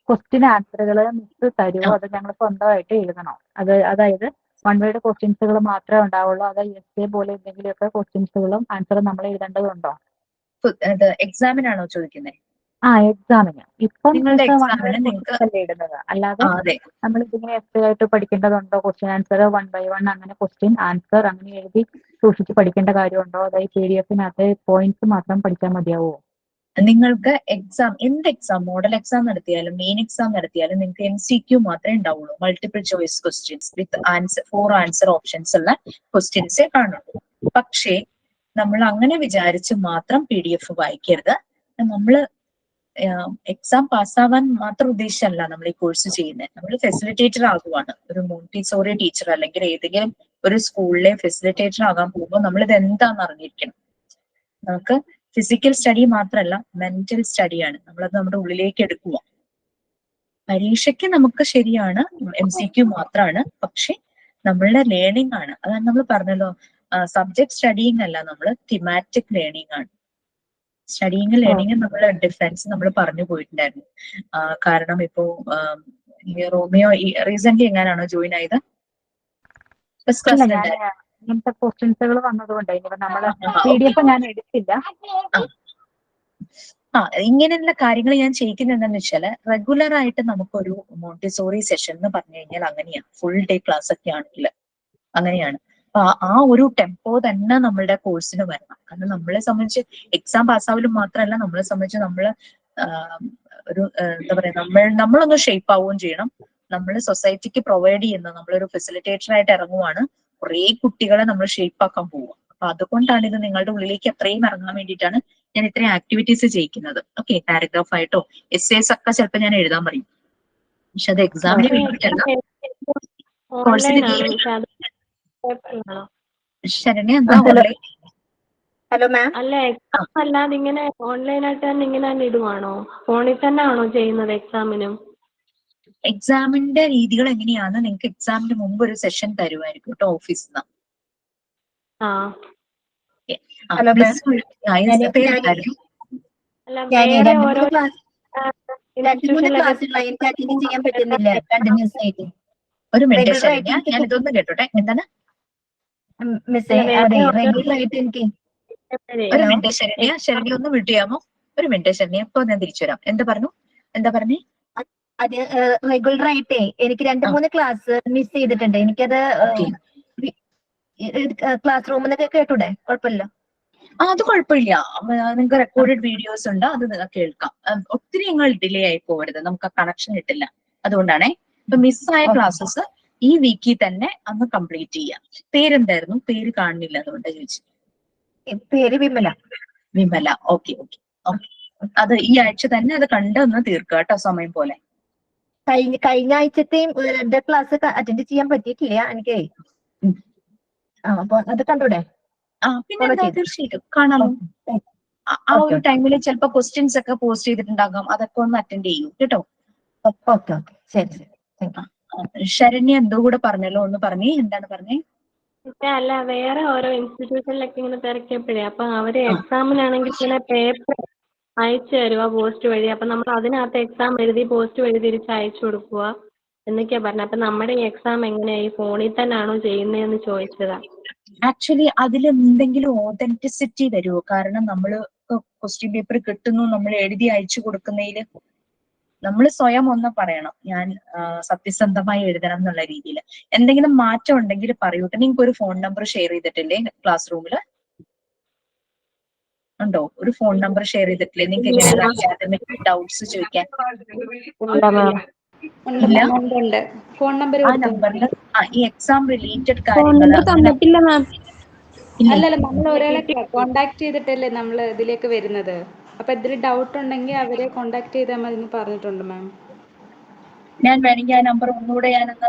ക്വസ്റ്റ്യൻ ആൻസറുകൾ മിസ് തരുമോ അതോ ഞങ്ങൾ സ്വന്തമായിട്ട് എഴുതണോ? അതായത് 1 വേർഡ് ക്വസ്റ്റ്യൻസുകൾ മാത്രമേ ഉണ്ടാവുള്ളൂ അതോ essay പോലെ എന്തെങ്കിലുമൊക്കെ ക്വസ്റ്റ്യൻസുകളും ആൻസറും നമ്മൾ എഴുതേണ്ടതുണ്ടോ? എക്സാമിനാണോ ചോദിക്കുന്നത്? എക്സാമിന്. ഇപ്പം നിങ്ങളുടെ ഇടുന്നത് അല്ലാതെ നമ്മൾ ഇതിങ്ങനെ essay ആയിട്ട് പഠിക്കേണ്ടതുണ്ടോ? ക്വസ്റ്റ്യൻ ആൻസർ 1 by 1 അങ്ങനെ ക്വസ്റ്റ്യൻ ആൻസർ അങ്ങനെ എഴുതി സൂക്ഷിച്ച് പഠിക്കേണ്ട കാര്യമുണ്ടോ? അതായത് PDF-നകത്ത് പോയിന്റ്സ് മാത്രം പഠിച്ചാൽ മതിയാവോ? നിങ്ങൾക്ക് എന്ത് എക്സാം, മോഡൽ എക്സാം നടത്തിയാലും മെയിൻ എക്സാം നടത്തിയാലും നിങ്ങൾക്ക് MCQ മാത്രമേ ഉണ്ടാവുള്ളൂ. Multiple choice questions with 4 answer options ഉള്ള ക്വസ്റ്റ്യൻസേ കാണുള്ളൂ. പക്ഷേ നമ്മൾ അങ്ങനെ വിചാരിച്ച് മാത്രം PDF വായിക്കരുത്. നമ്മൾ എക്സാം പാസ്സാവാൻ മാത്രം ഉദ്ദേശമല്ല നമ്മൾ ഈ കോഴ്സ് ചെയ്യുന്നത്. നമ്മൾ ഫെസിലിറ്റേറ്റർ ആകുവാണ്. ഒരു മോണ്ടിസോറി ടീച്ചർ അല്ലെങ്കിൽ ഏതെങ്കിലും ഒരു സ്കൂളിലെ ഫെസിലിറ്റേറ്റർ ആകാൻ പോകുമ്പോൾ നമ്മൾ ഇത് എന്താണെന്ന് അറിഞ്ഞിരിക്കണം. നമുക്ക് ഫിസിക്കൽ സ്റ്റഡി മാത്രമല്ല, മെന്റൽ സ്റ്റഡിയാണ്. നമ്മളത് നമ്മുടെ ഉള്ളിലേക്ക് എടുക്കുക. പരീക്ഷയ്ക്ക് നമുക്ക് ശരിയാണ് MCQ മാത്രമാണ്, പക്ഷെ നമ്മളുടെ ലേണിംഗ് ആണ്. അതാണ് നമ്മൾ പറഞ്ഞല്ലോ, സബ്ജക്ട് സ്റ്റഡിങ് അല്ല, നമ്മൾ തിമാറ്റിക് ലേണിംഗ് ആണ്. സ്റ്റഡിങ് ലേണിംഗ് നമ്മളെ ഡിഫറൻസ് നമ്മൾ പറഞ്ഞു പോയിട്ടുണ്ടായിരുന്നു. കാരണം ഇപ്പോ റോമിയോ റീസെന്റ് എങ്ങനെയാണോ ജോയിൻ ആയത്? ഇങ്ങനത്തെ ക്വസ്റ്റ്യൻസുകൾ വന്നതുകൊണ്ട് നമ്മള് PDF ഞാൻ എടുത്തില്ല. ഇങ്ങനെയുള്ള കാര്യങ്ങൾ ഞാൻ ചെയ്യിക്കുന്നത് എന്താണെന്ന് വെച്ചാൽ, റെഗുലർ ആയിട്ട് നമുക്കൊരു മോണ്ടിസോറി സെഷൻ എന്ന് പറഞ്ഞു കഴിഞ്ഞാൽ അങ്ങനെയാണ്. ഫുൾ ഡേ ക്ലാസ് ഒക്കെ ആണെങ്കിൽ അങ്ങനെയാണ്. അപ്പൊ ആ ഒരു ടെമ്പോ തന്നെ നമ്മളുടെ കോഴ്സിന് വരണം. കാരണം നമ്മളെ സംബന്ധിച്ച് എക്സാം പാസ്സാവലും മാത്രമല്ല, നമ്മളെ സംബന്ധിച്ച് നമ്മള് ഒരു എന്താ പറയാ, നമ്മളൊന്ന് ഷേപ്പ് ആവുകയും ചെയ്യണം. നമ്മൾ സൊസൈറ്റിക്ക് പ്രൊവൈഡ് ചെയ്യുന്ന, നമ്മളൊരു ഫെസിലിറ്റേറ്റർ ആയിട്ട് ഇറങ്ങുവാണ്. കുറെ കുട്ടികളെ നമ്മൾ ഷേപ്പ് ആക്കാൻ പോവുക. അപ്പൊ അതുകൊണ്ടാണ് ഇത് നിങ്ങളുടെ ഉള്ളിലേക്ക് അത്രയും ഇറങ്ങാൻ വേണ്ടിയിട്ടാണ് ഞാൻ ഇത്രയും ആക്ടിവിറ്റീസ് ചെയ്യിക്കുന്നത്. ഓക്കെ, പാരഗ്രാഫ് ആയിട്ടോ essays ഒക്കെ ചിലപ്പോൾ ഞാൻ എഴുതാൻ പറയും. പക്ഷെ അത് എക്സാമിന് വേണ്ടിയിട്ടല്ല. ശരണ്യ എന്താ ഓൺലൈൻ? Hello ma'am. അല്ല, എക്സാം അല്ലാതെ ഇങ്ങനെ ഓൺലൈനായിട്ട് തന്നെ ഇങ്ങനെ തന്നെ ഇടുവാണോ? ഫോണിൽ തന്നെ ആണോ ചെയ്യുന്നത് എക്സാമിനും? എക്സാമിന്റെ രീതികൾ എങ്ങനെയാണ്? നിങ്ങൾക്ക് എക്സാമിന് മുമ്പ് ഒരു സെഷൻ തരുമായിരിക്കും കേട്ടോ, ഓഫീസിൽ നിന്ന്. ക്ലാസ്സുകളായി എനിക്ക് അറ്റൻഡ് ചെയ്യാൻ പറ്റുന്നില്ല കണ്ടിന്യൂസ് ആയിട്ട്. ഒരു മിനിറ്റ് Regular ശരണ്യ, ആയിട്ട് ഞാൻ ഇതൊന്ന് കേട്ടോട്ടെ. എന്താണ് മിസ്സേ? അതെ, റെഗുലർ ആയിട്ട് എനിക്ക് ഒരു മിനിറ്റ് ശരണ്യ, ശരണ്യ ഒന്ന് മ്യൂട്ട് ചെയ്യാമോ? ഒരു മിനിറ്റ് ശരണ്യ, ഇപ്പൊ ഞാൻ തിരിച്ചു വരാം. എന്താ പറഞ്ഞേ? അത് റെഗുലർ ആയിട്ടേ എനിക്ക് 2-3 ക്ലാസ് മിസ് ചെയ്തിട്ടുണ്ട്. എനിക്കത് ക്ലാസ് റൂമിൽ നിന്നൊക്കെ കേട്ടൂടെ? കുഴപ്പമില്ല. അത് കുഴപ്പമില്ല. നിങ്ങൾക്ക് റെക്കോർഡഡ് വീഡിയോസ് ഉണ്ട്, അത് കേൾക്കാം. ഒത്തിരി നിങ്ങൾ ഡിലേ ആയി പോകരുത്, നമുക്ക് കണക്ഷൻ കിട്ടില്ല. അതുകൊണ്ടാണേ. ഇപ്പൊ മിസ്സായ ക്ലാസ്സസ് ഈ വീക്കിൽ തന്നെ അന്ന് കംപ്ലീറ്റ് ചെയ്യാം. പേരെന്തായിരുന്നു? പേര് കാണുന്നില്ല, അതുകൊണ്ട് ചോദിച്ചു. പേര് വിമല. വിമല. ഓക്കെ. അത് ഈ ആഴ്ച തന്നെ അത് കണ്ട് ഒന്ന് തീർക്കുക കേട്ടോ, സമയം പോലെ. കഴിഞ്ഞ ആഴ്ചത്തെയും 2 ക്ലാസ് അറ്റൻഡ് ചെയ്യാൻ പറ്റിയിട്ടില്ല എനിക്ക്. അപ്പൊ അത് കണ്ടൂടെ? പിന്നെ തീർച്ചയായിട്ടും കാണാമോ. ആ ഒരു ടൈമിൽ ചിലപ്പോ ക്വസ്റ്റ്യൻസ് ഒക്കെ പോസ്റ്റ് ചെയ്തിട്ടുണ്ടാകാം, അതൊക്കെ ഒന്ന് അറ്റൻഡ് ചെയ്യൂ കേട്ടോ. ഓക്കെ. ശരി. ശരണ്യ എന്തോ കൂടെ പറഞ്ഞല്ലോ, ഒന്ന് പറഞ്ഞേ. എന്താണ് പറഞ്ഞേ? അല്ല, വേറെ ഓരോ ഇൻസ്റ്റിറ്റ്യൂഷനിലൊക്കെ ഇങ്ങനെ തിരക്കിയപ്പോഴേ അപ്പൊ അവര് എക്സാമിനാണെങ്കിൽ ഇങ്ങനെ പേപ്പർ അയച്ചു തരുക പോസ്റ്റ് വഴി. അപ്പൊ നമ്മൾ അതിനകത്ത് എക്സാം എഴുതി പോസ്റ്റ് വഴി തിരിച്ച് അയച്ചു കൊടുക്കുക എന്നൊക്കെയാ പറഞ്ഞത്. അപ്പൊ നമ്മുടെ ഈ എക്സാം എങ്ങനെയാ, ഈ ഫോണിൽ തന്നെയാണോ ചെയ്യുന്നതെന്ന് ചോദിച്ചതാ. ആക്ച്വലി അതിൽ എന്തെങ്കിലും ഓതന്റിസിറ്റി വരുമോ? കാരണം നമ്മള് ക്വസ്റ്റ്യൻ പേപ്പർ കിട്ടുന്നു, നമ്മൾ എഴുതി അയച്ചു കൊടുക്കുന്നതിൽ നമ്മൾ സ്വയം ഒന്ന് പറയണം, ഞാൻ സത്യസന്ധമായി എഴുതണം എന്നുള്ള രീതിയിൽ. എന്തെങ്കിലും മാറ്റം ഉണ്ടെങ്കിൽ പറയൂട്ടെ. നിങ്ങൾക്ക് ഒരു ഫോൺ നമ്പർ ഷെയർ ചെയ്തിട്ടില്ലേ ക്ലാസ് റൂമിൽ? ഉണ്ടോ? ഒരു ഫോൺ നമ്പർ ഷെയർ ചെയ്തിട്ടില്ലേ? നിങ്ങൾക്ക് എങ്ങനെയാണ് അക്കാദമിക് ഡൗട്ട്സ് ചോദിക്കാൻ? ഇല്ല. ഫോൺ നമ്പർ ആ നമ്പറിൽ ഈ എക്സാം റിലേറ്റഡ് ഫോൺ നമ്പർ തന്നിട്ടില്ല മാം. അല്ലല്ല, നമ്മൾ ഒരാളെ കോണ്ടാക്ട് ചെയ്തിട്ടല്ലേ നമ്മൾ ഇതിലേക്ക് വരുന്നത്. അപ്പൊ ഇതിൽ ഡൗട്ട് ഉണ്ടെങ്കിൽ അവരെ കോണ്ടാക്ട് ചെയ്താൽ മതി എന്ന് പറഞ്ഞിട്ടുണ്ട് മാം. ഞാൻ വേണമെങ്കിൽ ആ നമ്പർ ഒന്നുകൂടെ ഞാനൊന്ന്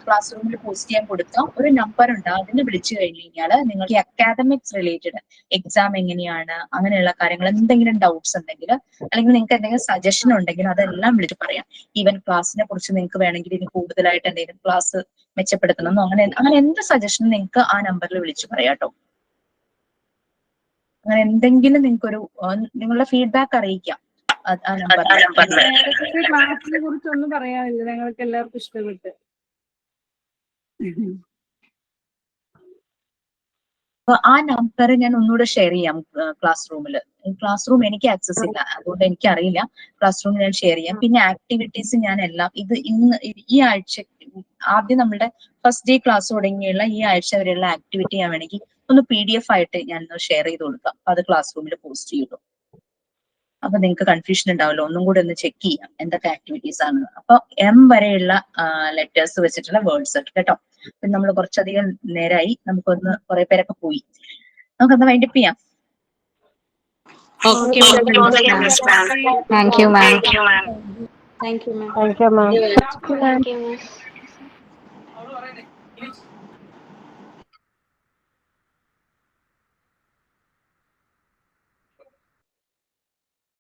ക്ലാസ് റൂമിൽ പോസ്റ്റ് ചെയ്യാൻ കൊടുക്കാം. ഒരു നമ്പർ ഉണ്ട്, അതിന് വിളിച്ചു കഴിഞ്ഞു കഴിഞ്ഞാൽ നിങ്ങൾക്ക് അക്കാദമിക്സ് റിലേറ്റഡ് എക്സാം എങ്ങനെയാണ്, അങ്ങനെയുള്ള കാര്യങ്ങൾ എന്തെങ്കിലും ഡൗട്ട്സ് ഉണ്ടെങ്കിൽ, അല്ലെങ്കിൽ നിങ്ങൾക്ക് എന്തെങ്കിലും സജഷൻ ഉണ്ടെങ്കിൽ അതെല്ലാം വിളിച്ച് പറയാം. ഈവൻ ക്ലാസ്സിനെ കുറിച്ച് നിങ്ങൾക്ക് വേണമെങ്കിൽ ഇനി കൂടുതലായിട്ട് എന്തെങ്കിലും ക്ലാസ് മെച്ചപ്പെടുത്തണമെന്നോ അങ്ങനെ എന്ത് സജഷനും നിങ്ങൾക്ക് ആ നമ്പറിൽ വിളിച്ച് പറയാം കേട്ടോ. അങ്ങനെ എന്തെങ്കിലും നിങ്ങൾക്കൊരു നിങ്ങളുടെ ഫീഡ്ബാക്ക് അറിയിക്കാം. ക്ലാസിനെ കുറിച്ചൊന്നും പറയാനില്ല, ഞങ്ങൾക്ക് എല്ലാവർക്കും ഇഷ്ടപ്പെട്ട്. ആ നമ്പർ ഞാൻ ഒന്നുകൂടെ ഷെയർ ചെയ്യാം ക്ലാസ് റൂമിൽ. ക്ലാസ് റൂം എനിക്ക് ആക്സസ് ഇല്ല, അതുകൊണ്ട് എനിക്ക് അറിയില്ല. ക്ലാസ് റൂമിൽ ഞാൻ ഷെയർ ചെയ്യാം. പിന്നെ ആക്ടിവിറ്റീസ് ഞാൻ എല്ലാം ഈ ആഴ്ച ആദ്യം നമ്മുടെ ഫസ്റ്റ് ഡേ ക്ലാസ് തുടങ്ങിയുള്ള ഈ ആഴ്ച വരെയുള്ള ആക്ടിവിറ്റി ഞാൻ വേണമെങ്കിൽ ഒന്ന് PDF ആയിട്ട് ഞാൻ ഷെയർ ചെയ്ത് കൊടുക്കാം. അത് ക്ലാസ് റൂമിൽ പോസ്റ്റ് ചെയ്തു. അപ്പൊ നിങ്ങൾക്ക് കൺഫ്യൂഷൻ ഉണ്ടാവല്ലോ, ഒന്നും കൂടെ ഒന്ന് ചെക്ക് ചെയ്യാം എന്തൊക്കെ ആക്ടിവിറ്റീസ് ആണ്. അപ്പൊ M വരെയുള്ള ലെറ്റേഴ്സ് വെച്ചിട്ടുള്ള വേർഡ്സ് കേട്ടോ. പിന്നെ നമ്മൾ കുറച്ചധികം നേരമായി, നമുക്കൊന്ന് കുറെ പേരൊക്കെ പോയി, നമുക്കൊന്ന് വൈൻഡപ്പ് ചെയ്യാം. Thank you, ma'am.